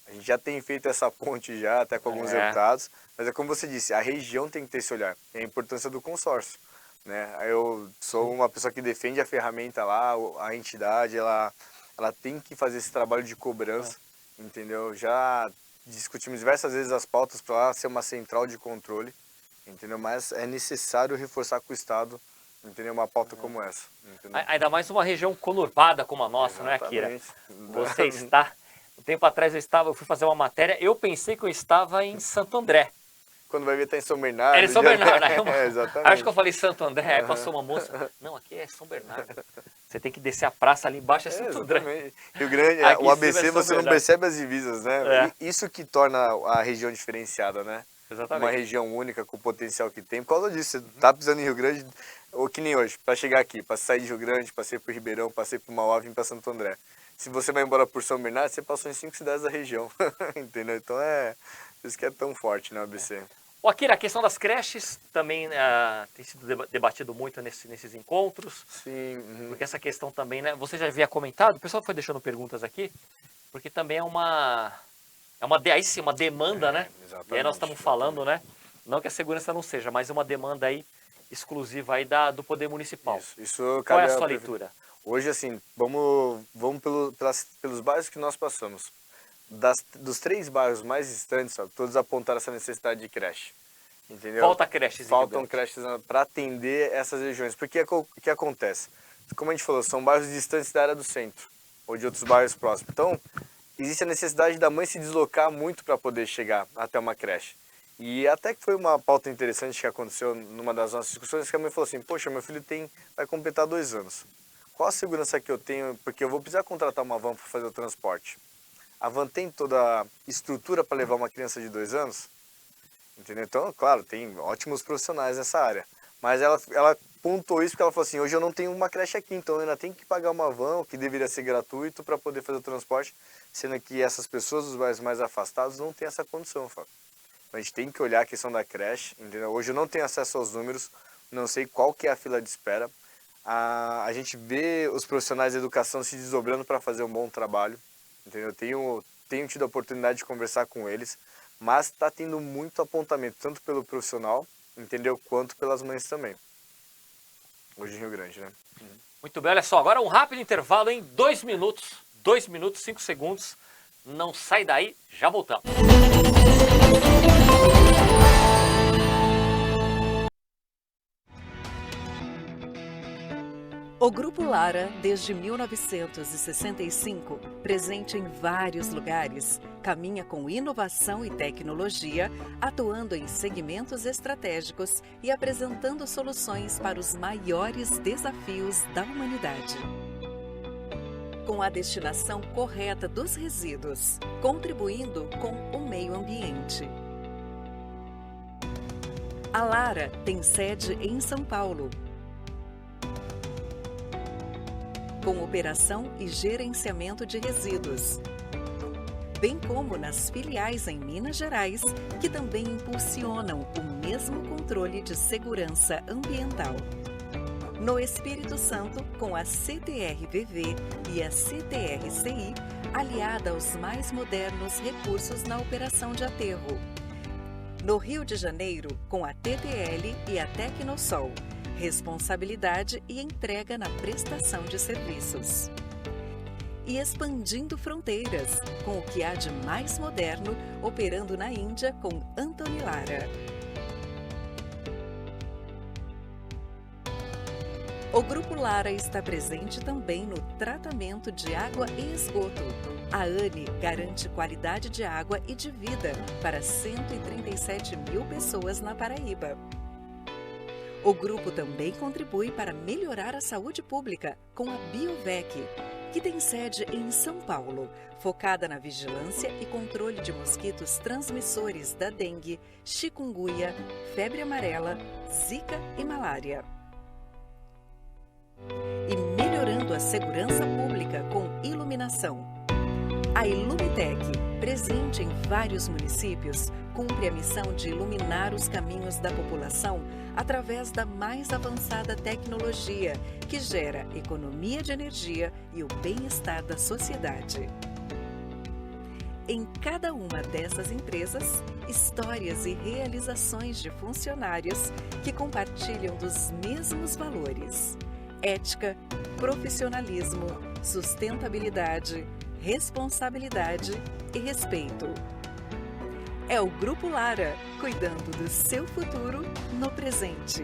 A gente já tem feito essa ponte já, até com alguns deputados. Mas é como você disse, a região tem que ter esse olhar. É a importância do consórcio, né? Eu sou uma pessoa que defende a ferramenta lá, a entidade, ela tem que fazer esse trabalho de cobrança, entendeu? Já discutimos diversas vezes as pautas para lá ser uma central de controle, entendeu? Mas é necessário reforçar com o Estado, entendeu? Uma pauta como essa. Entendeu? Ainda mais uma região conurbada como a nossa, não é, Kira? Você está... Um tempo atrás eu fui fazer uma matéria, eu pensei que eu estava em Santo André. Quando vai ver, está em São Bernardo. Era em São Bernardo. Exatamente. Acho que eu falei Santo André, aí passou uma moça. Não, aqui é São Bernardo. Você tem que descer a praça ali embaixo, é Santo André. Rio Grande, o ABC você não percebe as divisas, né? Isso que torna a região diferenciada, né? Exatamente. Uma região única com o potencial que tem. Por causa disso, você tá pisando em Rio Grande, ou que nem hoje, para chegar aqui, para sair de Rio Grande, passei por Ribeirão, passei por Mauá, vim para Santo André. Se você vai embora por São Bernardo, você passou em 5 cidades da região, entendeu? Então por isso que é tão forte no ABC. O Akira, a questão das creches também tem sido debatido muito nesses encontros. Sim. Porque essa questão também, né? Você já havia comentado, o pessoal foi deixando perguntas aqui, porque também é uma demanda, né? Exatamente. E aí nós estamos falando, né? Não que a segurança não seja, mas é uma demanda aí exclusiva aí do Poder Municipal. Isso Qual é a sua leitura? Hoje, assim, vamos pelos bairros que nós passamos. Dos 3 bairros mais distantes, todos apontaram essa necessidade de creche. Entendeu? Faltam creches para atender essas regiões. Porque o que acontece? Como a gente falou, são bairros distantes da área do centro ou de outros bairros próximos. Então, existe a necessidade da mãe se deslocar muito para poder chegar até uma creche. E até que foi uma pauta interessante que aconteceu numa das nossas discussões, que a mãe falou assim, poxa, meu filho vai completar 2 anos. Qual a segurança que eu tenho? Porque eu vou precisar contratar uma van para fazer o transporte. A van tem toda a estrutura para levar uma criança de 2 anos? Entendeu? Então, claro, tem ótimos profissionais nessa área. Mas ela pontuou isso porque ela falou assim, hoje eu não tenho uma creche aqui, então eu ainda tenho que pagar uma van, que deveria ser gratuito, para poder fazer o transporte, sendo que essas pessoas dos bairros mais afastados não têm essa condição, Fábio. A gente tem que olhar a questão da creche, entendeu? Hoje eu não tenho acesso aos números, não sei qual que é a fila de espera. A gente vê os profissionais da educação se desdobrando para fazer um bom trabalho, entendeu? Tenho tido a oportunidade de conversar com eles, mas está tendo muito apontamento, tanto pelo profissional, entendeu? Quanto pelas mães também. Hoje em Rio Grande, né? Muito bem, olha só, agora um rápido intervalo em 2 minutos. 2 minutos, 5 segundos. Não sai daí, já voltamos. O Grupo Lara, desde 1965, presente em vários lugares, caminha com inovação e tecnologia, atuando em segmentos estratégicos e apresentando soluções para os maiores desafios da humanidade. Com a destinação correta dos resíduos, contribuindo com o meio ambiente. A Lara tem sede em São Paulo, com operação e gerenciamento de resíduos, bem como nas filiais em Minas Gerais, que também impulsionam o mesmo controle de segurança ambiental. No Espírito Santo, com a CTR-VV e a CTR-CI, aliada aos mais modernos recursos na operação de aterro. No Rio de Janeiro, com a TTL e a Tecnosol, responsabilidade e entrega na prestação de serviços. e expandindo fronteiras, com o que há de mais moderno, operando na Índia com Anthony Lara. O Grupo Lara está presente também no tratamento de água e esgoto. A ANE garante qualidade de água e de vida para 137 mil pessoas na Paraíba. O grupo também contribui para melhorar a saúde pública com a Biovec, que tem sede em São Paulo, focada na vigilância e controle de mosquitos transmissores da dengue, chikungunya, febre amarela, zika e malária. E melhorando a segurança pública com iluminação. A Ilumitec, presente em vários municípios, cumpre a missão de iluminar os caminhos da população através da mais avançada tecnologia, que gera economia de energia e o bem-estar da sociedade. Em cada uma dessas empresas, histórias e realizações de funcionários que compartilham dos mesmos valores: ética, profissionalismo, sustentabilidade, responsabilidade e respeito. É o Grupo Lara, cuidando do seu futuro no presente.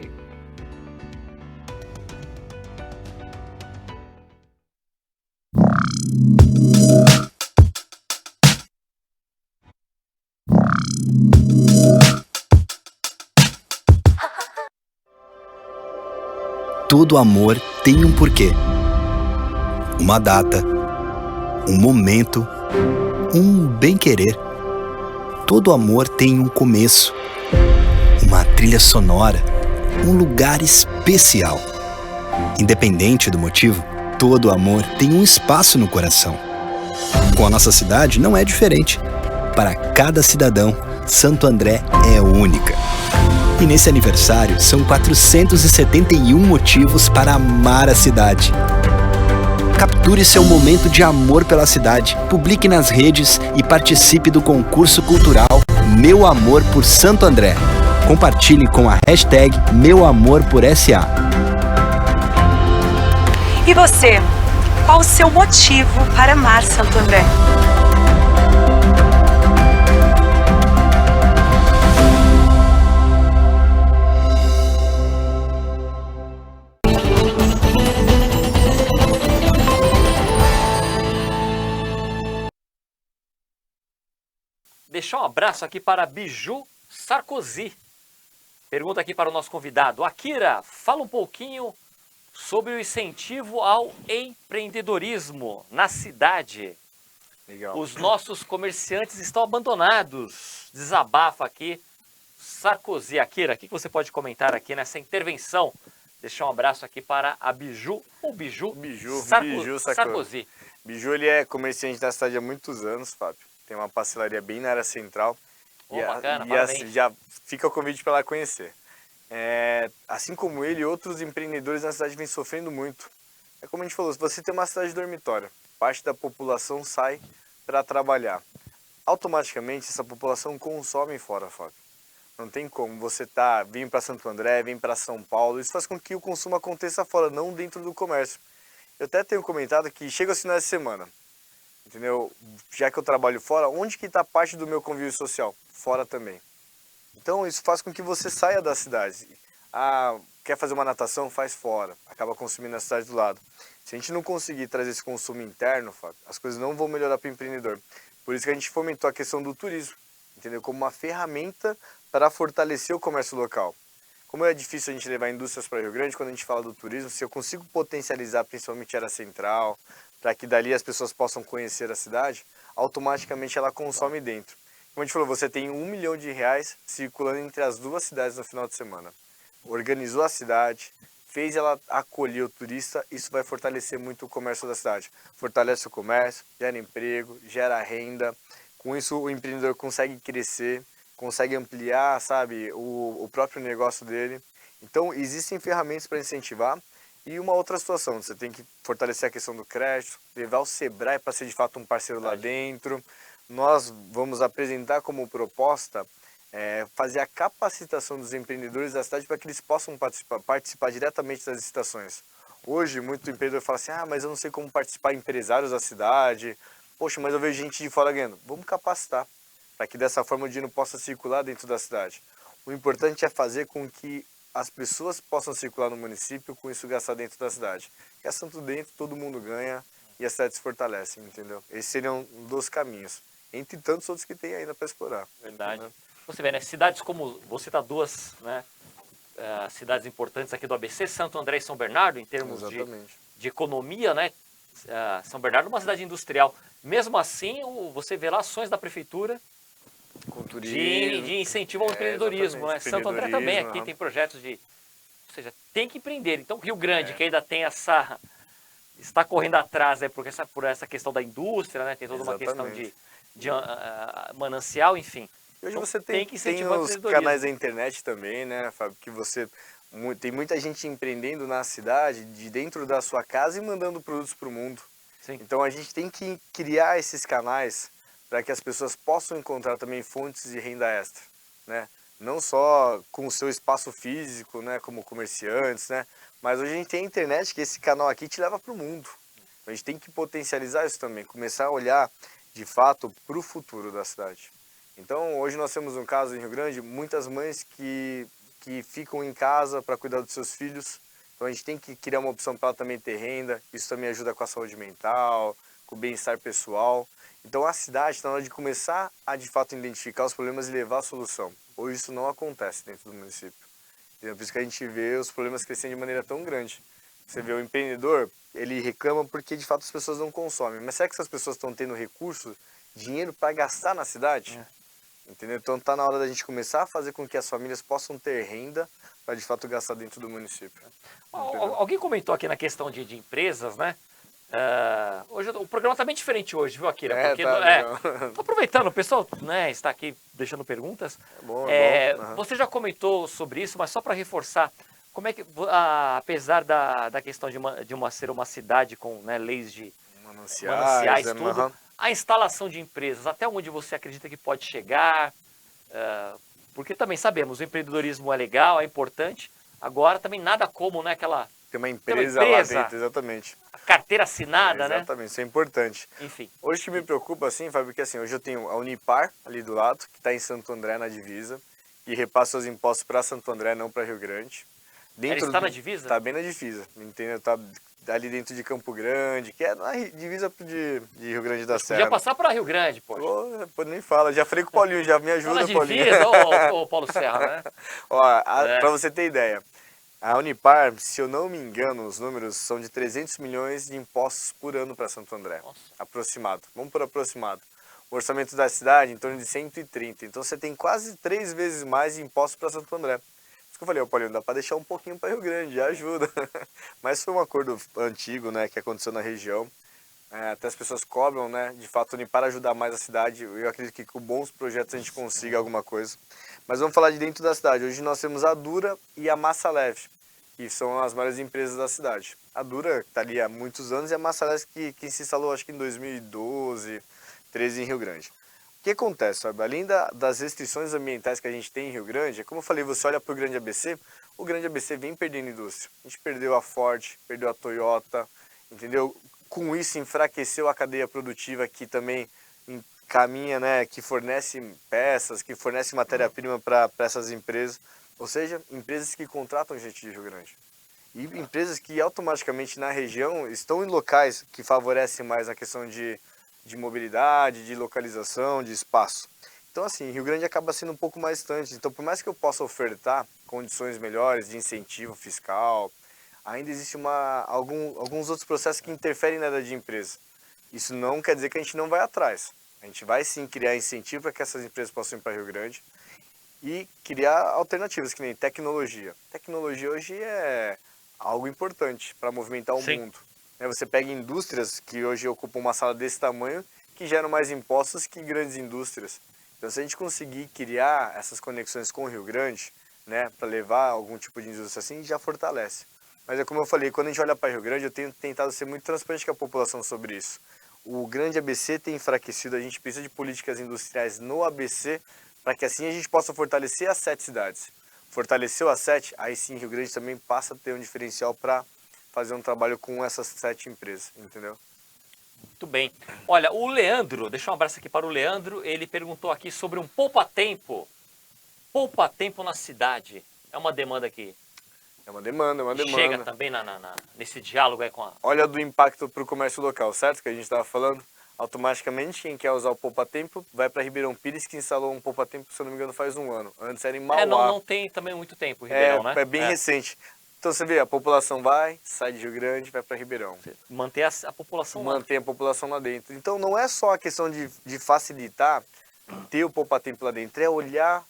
Todo amor tem um porquê. Uma data, um momento, um bem-querer. Todo amor tem um começo, uma trilha sonora, um lugar especial. Independente do motivo, todo amor tem um espaço no coração. Com a nossa cidade não é diferente. Para cada cidadão, Santo André é única. E nesse aniversário são 471 motivos para amar a cidade. Capture seu momento de amor pela cidade, publique nas redes e participe do concurso cultural Meu Amor por Santo André. Compartilhe com a hashtag Meu Amor por SA. E você, qual o seu motivo para amar Santo André? Deixar um abraço aqui para Biju Sarkozy. Pergunta aqui para o nosso convidado. Akira, fala um pouquinho sobre o incentivo ao empreendedorismo na cidade. Legal. Os nossos comerciantes estão abandonados. Desabafa aqui Sarkozy. Akira, o que você pode comentar aqui nessa intervenção? Deixar um abraço aqui para a Biju, ou Biju Sarkozy. Biju, ele é comerciante da cidade há muitos anos, Fábio. Tem uma pastelaria bem na área central. Bacana, já fica o convite para lá conhecer. Assim como ele, outros empreendedores na cidade vêm sofrendo muito. É como a gente falou, se você tem uma cidade dormitória, parte da população sai para trabalhar. Automaticamente essa população consome fora, Fábio. Não tem como você vir para Santo André, vir para São Paulo. Isso faz com que o consumo aconteça fora, não dentro do comércio. Eu até tenho comentado que chega aos finais de semana. Entendeu? Já que eu trabalho fora, onde que está parte do meu convívio social? Fora também. Então isso faz com que você saia da cidade. Quer fazer uma natação? Faz fora. Acaba consumindo na cidade do lado. Se a gente não conseguir trazer esse consumo interno, Fábio, as coisas não vão melhorar para o empreendedor. Por isso que a gente fomentou a questão do turismo, entendeu? Como uma ferramenta para fortalecer o comércio local. Como é difícil a gente levar indústrias para Rio Grande, quando a gente fala do turismo, se eu consigo potencializar principalmente a área central, para que dali as pessoas possam conhecer a cidade, automaticamente ela consome dentro. Como a gente falou, você tem R$1 milhão circulando entre as duas cidades no final de semana. Organizou a cidade, fez ela acolher o turista, isso vai fortalecer muito o comércio da cidade. Fortalece o comércio, gera emprego, gera renda, com isso o empreendedor consegue crescer, consegue ampliar, sabe, o próprio negócio dele. Então existem ferramentas para incentivar. E uma outra situação, você tem que fortalecer a questão do crédito, levar o Sebrae para ser de fato um parceiro lá dentro. Nós vamos apresentar como proposta fazer a capacitação dos empreendedores da cidade para que eles possam participar diretamente das licitações. Hoje, muito empreendedor fala assim, mas eu não sei como participar empresários da cidade. Poxa, mas eu vejo gente de fora ganhando. Vamos capacitar, para que dessa forma o dinheiro possa circular dentro da cidade. O importante é fazer com que as pessoas possam circular no município, com isso gastar dentro da cidade. Gastando dentro, todo mundo ganha e a cidade se fortalece, entendeu? Esses seriam um dos caminhos, entre tantos outros que tem ainda para explorar. Verdade. Né? Você vê, né? Cidades como, vou citar duas, né? Cidades importantes aqui do ABC, Santo André e São Bernardo, em termos de economia, né? São Bernardo é uma cidade industrial. Mesmo assim, você vê lá ações da prefeitura de incentivo ao empreendedorismo, né? Santo André também aqui tem projetos ou seja, tem que empreender. Então, Rio Grande, que ainda tem está correndo atrás, né, por essa questão da indústria, né? Tem toda uma questão de manancial, enfim. E hoje então, você tem os canais da internet também, né, Fábio, que tem muita gente empreendendo na cidade, de dentro da sua casa e mandando produtos para o mundo. Sim. Então a gente tem que criar esses canais para que as pessoas possam encontrar também fontes de renda extra, né? Não só com o seu espaço físico, né, como comerciantes, né? Mas hoje a gente tem a internet, que esse canal aqui te leva para o mundo. A gente tem que potencializar isso também, começar a olhar de fato para o futuro da cidade. Então hoje nós temos um caso em Rio Grande, muitas mães que ficam em casa para cuidar dos seus filhos. Então a gente tem que criar uma opção para ela também ter renda, isso também ajuda com a saúde mental, com o bem-estar pessoal. Então a cidade está na hora de começar a de fato identificar os problemas e levar a solução. Hoje isso não acontece dentro do município. Por isso que a gente vê os problemas crescendo de maneira tão grande. Você vê o empreendedor, ele reclama porque de fato as pessoas não consomem. Mas será que essas pessoas estão tendo recurso, dinheiro para gastar na cidade? Entendeu? Então está na hora da gente começar a fazer com que as famílias possam ter renda para de fato gastar dentro do município. Alguém comentou aqui na questão de empresas, né? Hoje o programa está bem diferente hoje, viu, Akira? Porque tô aproveitando, o pessoal, né, está aqui deixando perguntas. É bom. Você já comentou sobre isso, mas só para reforçar, como é que, apesar da questão de ser uma cidade com, né, leis de mananciais, tudo, a instalação de empresas, até onde você acredita que pode chegar? Porque também sabemos, o empreendedorismo é legal, é importante, agora também nada como, né, Tem uma empresa lá dentro, exatamente. A carteira assinada, né? Exatamente, isso é importante. Enfim. Hoje o que me preocupa, assim, Fábio, porque assim, hoje eu tenho a Unipar ali do lado, que está em Santo André, na divisa, e repassa os impostos para Santo André, não para Rio Grande. Ela está na divisa? Está bem na divisa, entendeu? Está ali dentro de Campo Grande, que é na divisa de Rio Grande da Serra. Podia passar para Rio Grande, poxa. Pô, nem fala, já falei com o Paulinho, já me ajuda, Paulinho. Divisa, ô Paulo Serra, né? Para você ter ideia, a Unipar, se eu não me engano, os números são de 300 milhões de impostos por ano para Santo André. Nossa. Aproximado, vamos por aproximado. O orçamento da cidade em torno de 130, então você tem quase 3 vezes mais de impostos para Santo André. Isso que eu falei, Paulinho, dá para deixar um pouquinho para Rio Grande, já ajuda. Mas foi um acordo antigo, né, que aconteceu na região. Até as pessoas cobram, né, de fato, para ajudar mais a cidade. Eu acredito que com bons projetos a gente consiga alguma coisa. Mas vamos falar de dentro da cidade. Hoje nós temos a Dura e a Massa Leve, que são as maiores empresas da cidade. A Dura está ali há muitos anos e a Massa Leve que se instalou, acho que em 2012, 13 em Rio Grande. O que acontece, sabe? Além das restrições ambientais que a gente tem em Rio Grande, como eu falei, você olha para o Grande ABC, o Grande ABC vem perdendo indústria. A gente perdeu a Ford, perdeu a Toyota, entendeu? Com isso enfraqueceu a cadeia produtiva que também caminha, né, que fornece peças, que fornece matéria-prima para essas empresas. Ou seja, empresas que contratam gente de Rio Grande. E empresas que automaticamente na região estão em locais que favorecem mais a questão de mobilidade, de localização, de espaço. Então assim, Rio Grande acaba sendo um pouco mais distante. Então por mais que eu possa ofertar condições melhores de incentivo fiscal, ainda existe alguns outros processos que interferem na área de empresa. Isso não quer dizer que a gente não vai atrás. A gente vai sim criar incentivo para que essas empresas possam ir para Rio Grande e criar alternativas, que nem tecnologia. Tecnologia hoje é algo importante para movimentar o mundo. Você pega indústrias que hoje ocupam uma sala desse tamanho, que geram mais impostos que grandes indústrias. Então se a gente conseguir criar essas conexões com o Rio Grande, né, para levar algum tipo de indústria assim, já fortalece. Mas é como eu falei, quando a gente olha para Rio Grande, eu tenho tentado ser muito transparente com a população sobre isso. O Grande ABC tem enfraquecido, a gente precisa de políticas industriais no ABC, para que assim a gente possa fortalecer as 7 cidades. Fortaleceu as 7, aí sim Rio Grande também passa a ter um diferencial para fazer um trabalho com essas 7 empresas, entendeu? Muito bem. Olha, o Leandro, deixa um abraço aqui para o Leandro, ele perguntou aqui sobre um poupa-tempo. Poupa-tempo na cidade. É uma demanda que É uma demanda. chega também nesse diálogo aí com a... Olha do impacto para o comércio local, certo? Que a gente estava falando. Automaticamente, quem quer usar o poupa-tempo vai para Ribeirão Pires, que instalou um poupa-tempo, se eu não me engano, faz 1 ano. Antes era em Mauá. não tem também muito tempo, Ribeirão, né? É bem recente. Então você vê, a população sai de Rio Grande, vai para Ribeirão. Manter a população lá. Mantém a população lá dentro. Então não é só a questão de facilitar ter o poupa-tempo lá dentro, é olhar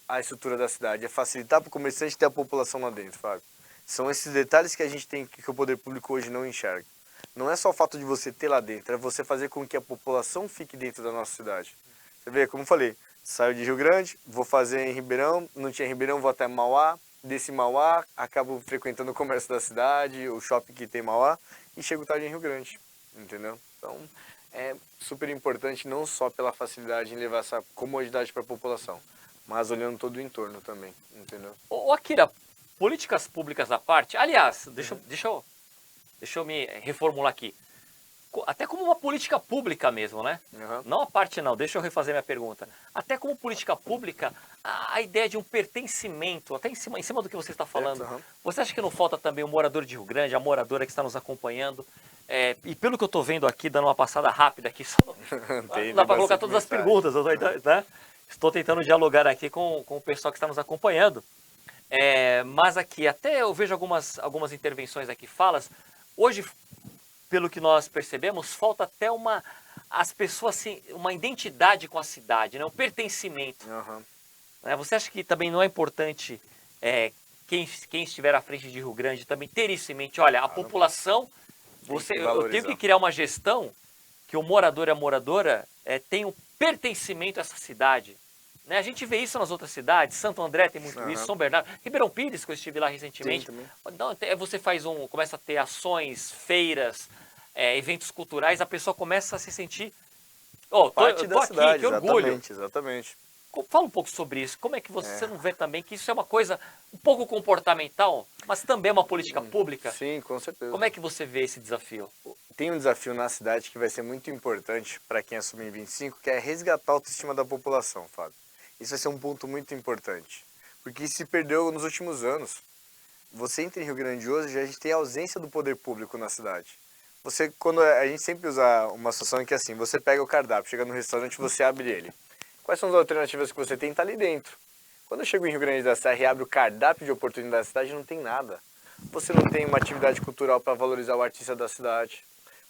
a estrutura da cidade, é facilitar para o comerciante ter a população lá dentro, Fábio. São esses detalhes que a gente tem que o poder público hoje não enxerga. Não é só o fato de você ter lá dentro, é você fazer com que a população fique dentro da nossa cidade. Você vê, como eu falei, saio de Rio Grande, vou fazer em Ribeirão, não tinha Ribeirão, vou até Mauá, desse Mauá, acabo frequentando o comércio da cidade, o shopping que tem Mauá, e chego tarde em Rio Grande, entendeu? Então, é super importante não só pela facilidade em levar essa comodidade para a população, mas olhando todo o entorno também, entendeu? Ô Akira, políticas públicas à parte, aliás, deixa eu me reformular aqui. Até como uma política pública mesmo, né? Não a parte não, deixa eu refazer minha pergunta. Até como política pública, a ideia de um pertencimento, até em cima do que você está falando, você acha que não falta também o morador de Rio Grande, a moradora que está nos acompanhando? E pelo que eu estou vendo aqui, dando uma passada rápida aqui, só não dá para colocar todas as perguntas, né? Estou tentando dialogar aqui com o pessoal que está nos acompanhando. Mas aqui, até eu vejo algumas intervenções aqui, falas. Hoje, pelo que nós percebemos, falta até as pessoas, assim, uma identidade com a cidade, né? Um pertencimento. Você acha que também não é importante quem estiver à frente de Rio Grande também ter isso em mente? Olha, a população, eu tenho que criar uma gestão que o morador e a moradora tenham um pertencimento a essa cidade. Né? A gente vê isso nas outras cidades, Santo André tem muito isso, São Bernardo, Ribeirão Pires, que eu estive lá recentemente. Então, você começa a ter ações, feiras, eventos culturais, a pessoa começa a se sentir... parte da cidade, que orgulho. Exatamente. Fala um pouco sobre isso. Como é que você não vê também que isso é uma coisa um pouco comportamental, mas também é uma política pública? Sim, com certeza. Como é que você vê esse desafio? Tem um desafio na cidade que vai ser muito importante para quem assumir em 25, que é resgatar a autoestima da população, Fábio. Isso vai ser um ponto muito importante, porque isso se perdeu nos últimos anos. Você entra em Rio Grande hoje, a gente tem a ausência do poder público na cidade. Quando a gente sempre usa uma situação em que assim, você pega o cardápio, chega no restaurante, você abre ele. Quais são as alternativas que você tem? Tá ali dentro. Quando eu chego em Rio Grande da Serra e abro o cardápio de oportunidade da cidade, não tem nada. Você não tem uma atividade cultural para valorizar o artista da cidade.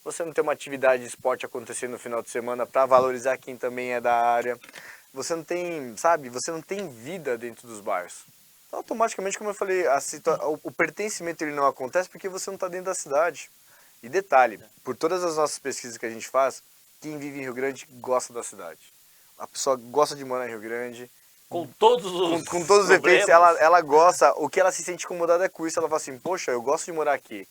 Você não tem uma atividade de esporte acontecendo no final de semana para valorizar quem também é da área. Você não tem, você não tem vida dentro dos bairros. Então, automaticamente, como eu falei, o pertencimento ele não acontece porque você não está dentro da cidade. E detalhe, por todas as nossas pesquisas que a gente faz, quem vive em Rio Grande gosta da cidade. A pessoa gosta de morar em Rio Grande. Com todos os efeitos, ela gosta. O que ela se sente incomodada é com isso. Ela fala assim, poxa, eu gosto de morar aqui,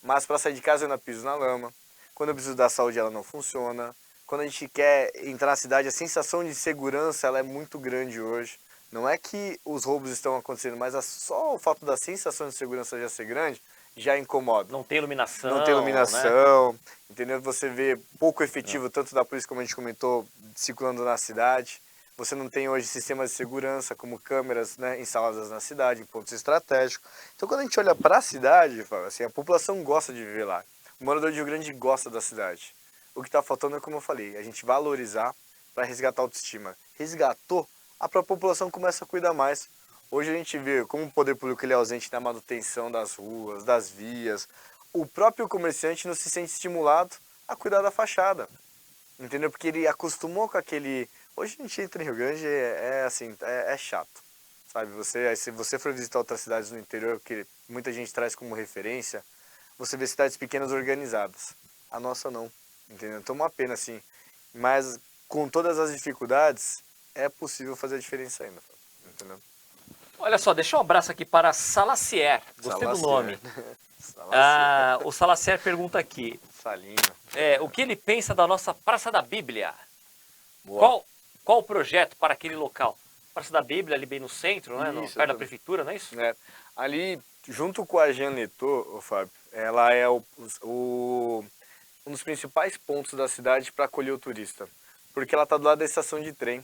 mas para sair de casa eu ainda piso na lama. Quando eu preciso da saúde, ela não funciona. Quando a gente quer entrar na cidade, a sensação de segurança ela é muito grande hoje. Não é que os roubos estão acontecendo, mas só o fato da sensação de segurança já ser grande já incomoda. Não tem iluminação. Não tem iluminação, né? Entendeu? Você vê pouco efetivo, tanto da polícia como a gente comentou, circulando na cidade. Você não tem hoje sistemas de segurança, como câmeras, né, instaladas na cidade, em pontos estratégicos. Então, quando a gente olha para a cidade, assim, a população gosta de viver lá. O morador de Rio Grande gosta da cidade. O que está faltando é, como eu falei, a gente valorizar para resgatar a autoestima. Resgatou, a própria população começa a cuidar mais. Hoje a gente vê como o poder público ele é ausente na manutenção das ruas, das vias. O próprio comerciante não se sente estimulado a cuidar da fachada. Entendeu? Porque ele acostumou com aquele... Hoje a gente entra em Rio Grande é chato. Sabe? Se você for visitar outras cidades no interior, que muita gente traz como referência, você vê cidades pequenas organizadas. A nossa não. Entendeu? Então é uma pena, assim. Mas com todas as dificuldades, é possível fazer a diferença ainda. Entendeu? Olha só, deixa um abraço aqui para Salacier. Gostei do nome. O Salacier pergunta aqui. Salinho. O que ele pensa da nossa Praça da Bíblia? Qual o projeto para aquele local? Praça da Bíblia, ali bem no centro, né? Perto da prefeitura, não é isso? Ali junto com a Janetô, Fábio, ela é um dos principais pontos da cidade para acolher o turista, porque ela está do lado da estação de trem.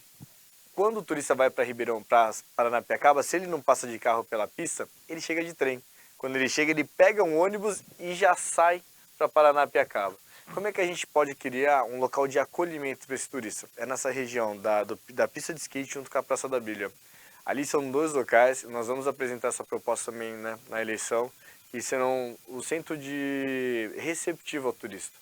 Quando o turista vai para Ribeirão, para Paranapiacaba, se ele não passa de carro pela pista, ele chega de trem. Quando ele chega, ele pega um ônibus e já sai para Paranapiacaba. Como é que a gente pode criar um local de acolhimento para esse turista? É nessa região da pista de skate junto com a Praça da Bíblia. Ali são 2 locais, nós vamos apresentar essa proposta também, né, na eleição, que serão o centro de receptivo ao turista.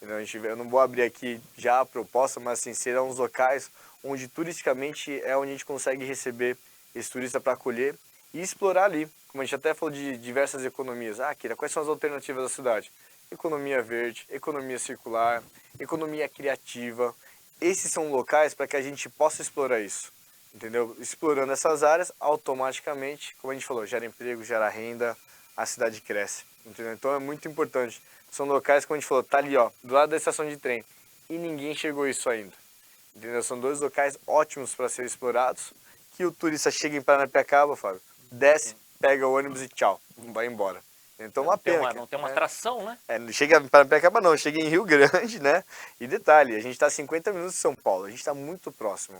Eu não vou abrir aqui já a proposta, mas assim, serão os locais onde turisticamente é onde a gente consegue receber esse turista para acolher e explorar ali. Como a gente até falou de diversas economias. Kira, quais são as alternativas da cidade? Economia verde, economia circular, economia criativa. Esses são locais para que a gente possa explorar isso. Entendeu? Explorando essas áreas, automaticamente, como a gente falou, gera emprego, gera renda, a cidade cresce. Entendeu? Então é muito importante. São locais, como a gente falou, tá ali, ó, do lado da estação de trem. E ninguém enxergou isso ainda. Entendeu? São 2 locais ótimos para serem explorados, que o turista chega em Paranapiacaba, Fábio, desce, pega o ônibus e tchau, vai embora. Então uma pena. Não tem uma atração, né? Não chega em Paranapiacaba não, chega em Rio Grande, né? E detalhe, a gente está a 50 minutos de São Paulo, a gente está muito próximo.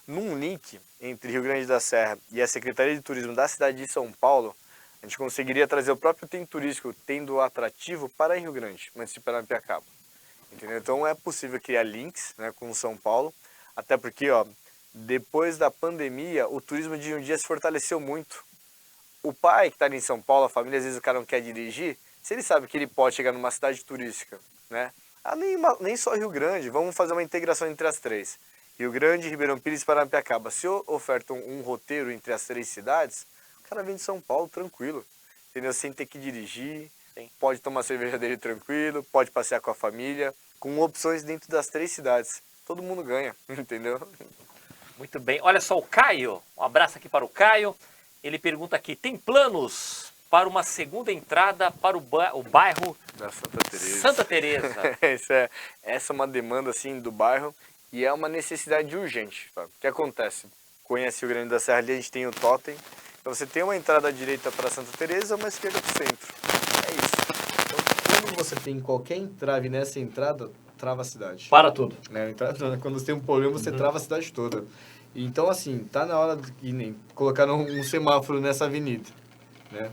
Num link entre Rio Grande da Serra e a Secretaria de Turismo da cidade de São Paulo, a gente conseguiria trazer o próprio tempo turístico, tendo atrativo para Rio Grande, antes de Paranapiacaba. Entendeu? Então é possível criar links, né, com São Paulo, até porque, ó, depois da pandemia, o turismo de um dia se fortaleceu muito. O pai que está ali em São Paulo, a família, às vezes o cara não quer dirigir, se ele sabe que ele pode chegar numa cidade turística, né? Nem só Rio Grande, vamos fazer uma integração entre as 3. Rio Grande, Ribeirão Pires e Paranapiacaba. Se ofertam um roteiro entre as 3 cidades, o cara vem de São Paulo tranquilo, entendeu? Sem ter que dirigir, pode tomar cerveja dele tranquilo, pode passear com a família, com opções dentro das 3 cidades. Todo mundo ganha, entendeu? Muito bem. Olha só, o Caio, um abraço aqui para o Caio. Ele pergunta aqui, tem planos para uma segunda entrada para o bairro da Santa Teresa? Essa é uma demanda assim do bairro e é uma necessidade urgente. Tá? O que acontece? Conhece o Rio Grande da Serra ali, a gente tem o Totem. Então você tem uma entrada à direita para Santa Teresa, uma esquerda para o centro. É isso. Então, quando você tem qualquer entrave nessa entrada, trava a cidade. Para tudo. Quando você tem um problema, você trava a cidade toda. Então, assim, tá na hora de colocar um semáforo nessa avenida, né?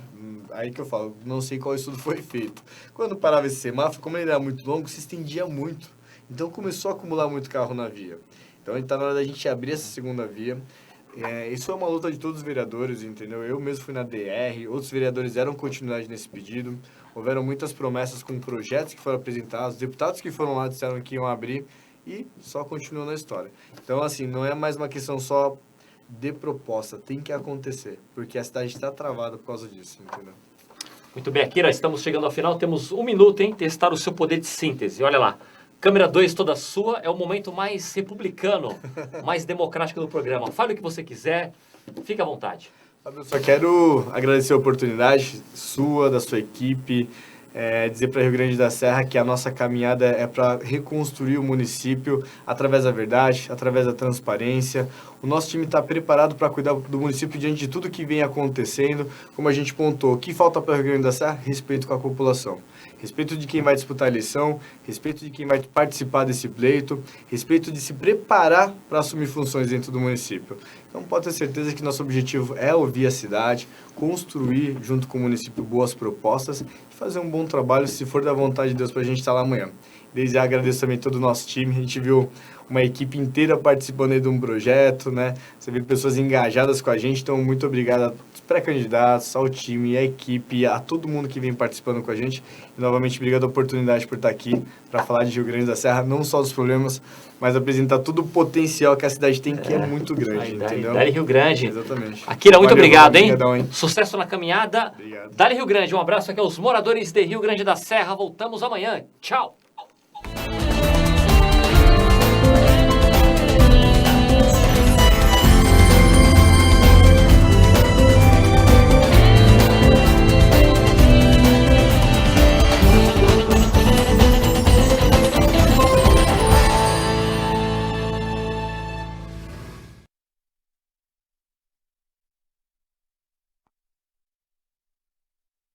Aí que eu falo, não sei qual estudo foi feito. Quando parava esse semáforo, como ele era muito longo, se estendia muito. Então, começou a acumular muito carro na via. Então, tá na hora da gente abrir essa segunda via. Isso é uma luta de todos os vereadores, entendeu? Eu mesmo fui na DR, outros vereadores deram continuidade nesse pedido. Houveram muitas promessas com projetos que foram apresentados, deputados que foram lá disseram que iam abrir. E só continua na história. Então, assim, não é mais uma questão só de proposta, tem que acontecer, porque a cidade está travada por causa disso, entendeu? Muito bem, Akira, estamos chegando ao final, temos 1 minuto, hein? Testar o seu poder de síntese. Olha lá, câmera 2 toda sua, é o momento mais republicano, mais democrático do programa. Fale o que você quiser, fique à vontade. Eu só quero agradecer a oportunidade sua, da sua equipe, dizer para Rio Grande da Serra que a nossa caminhada é para reconstruir o município através da verdade, através da transparência. O nosso time está preparado para cuidar do município diante de tudo que vem acontecendo. Como a gente pontou, o que falta para Rio Grande da Serra? Respeito com a população. Respeito de quem vai disputar a eleição, respeito de quem vai participar desse pleito, respeito de se preparar para assumir funções dentro do município. Então pode ter certeza que nosso objetivo é ouvir a cidade, construir junto com o município boas propostas e fazer um bom trabalho, se for da vontade de Deus, para a gente estar lá amanhã. Desde já agradeço também todo o nosso time, a gente viu uma equipe inteira participando aí de um projeto, né? Você viu pessoas engajadas com a gente, então muito obrigado aos pré-candidatos, ao time, à equipe, a todo mundo que vem participando com a gente. E novamente, obrigado a oportunidade por estar aqui para falar de Rio Grande da Serra, não só dos problemas, mas apresentar todo o potencial que a cidade tem, que é muito grande, entendeu? Dali Rio Grande. Exatamente. Akira, muito obrigado, hein? Obrigadão, hein? Sucesso na caminhada. Obrigado. Dali Rio Grande, um abraço aqui aos moradores de Rio Grande da Serra. Voltamos amanhã. Tchau.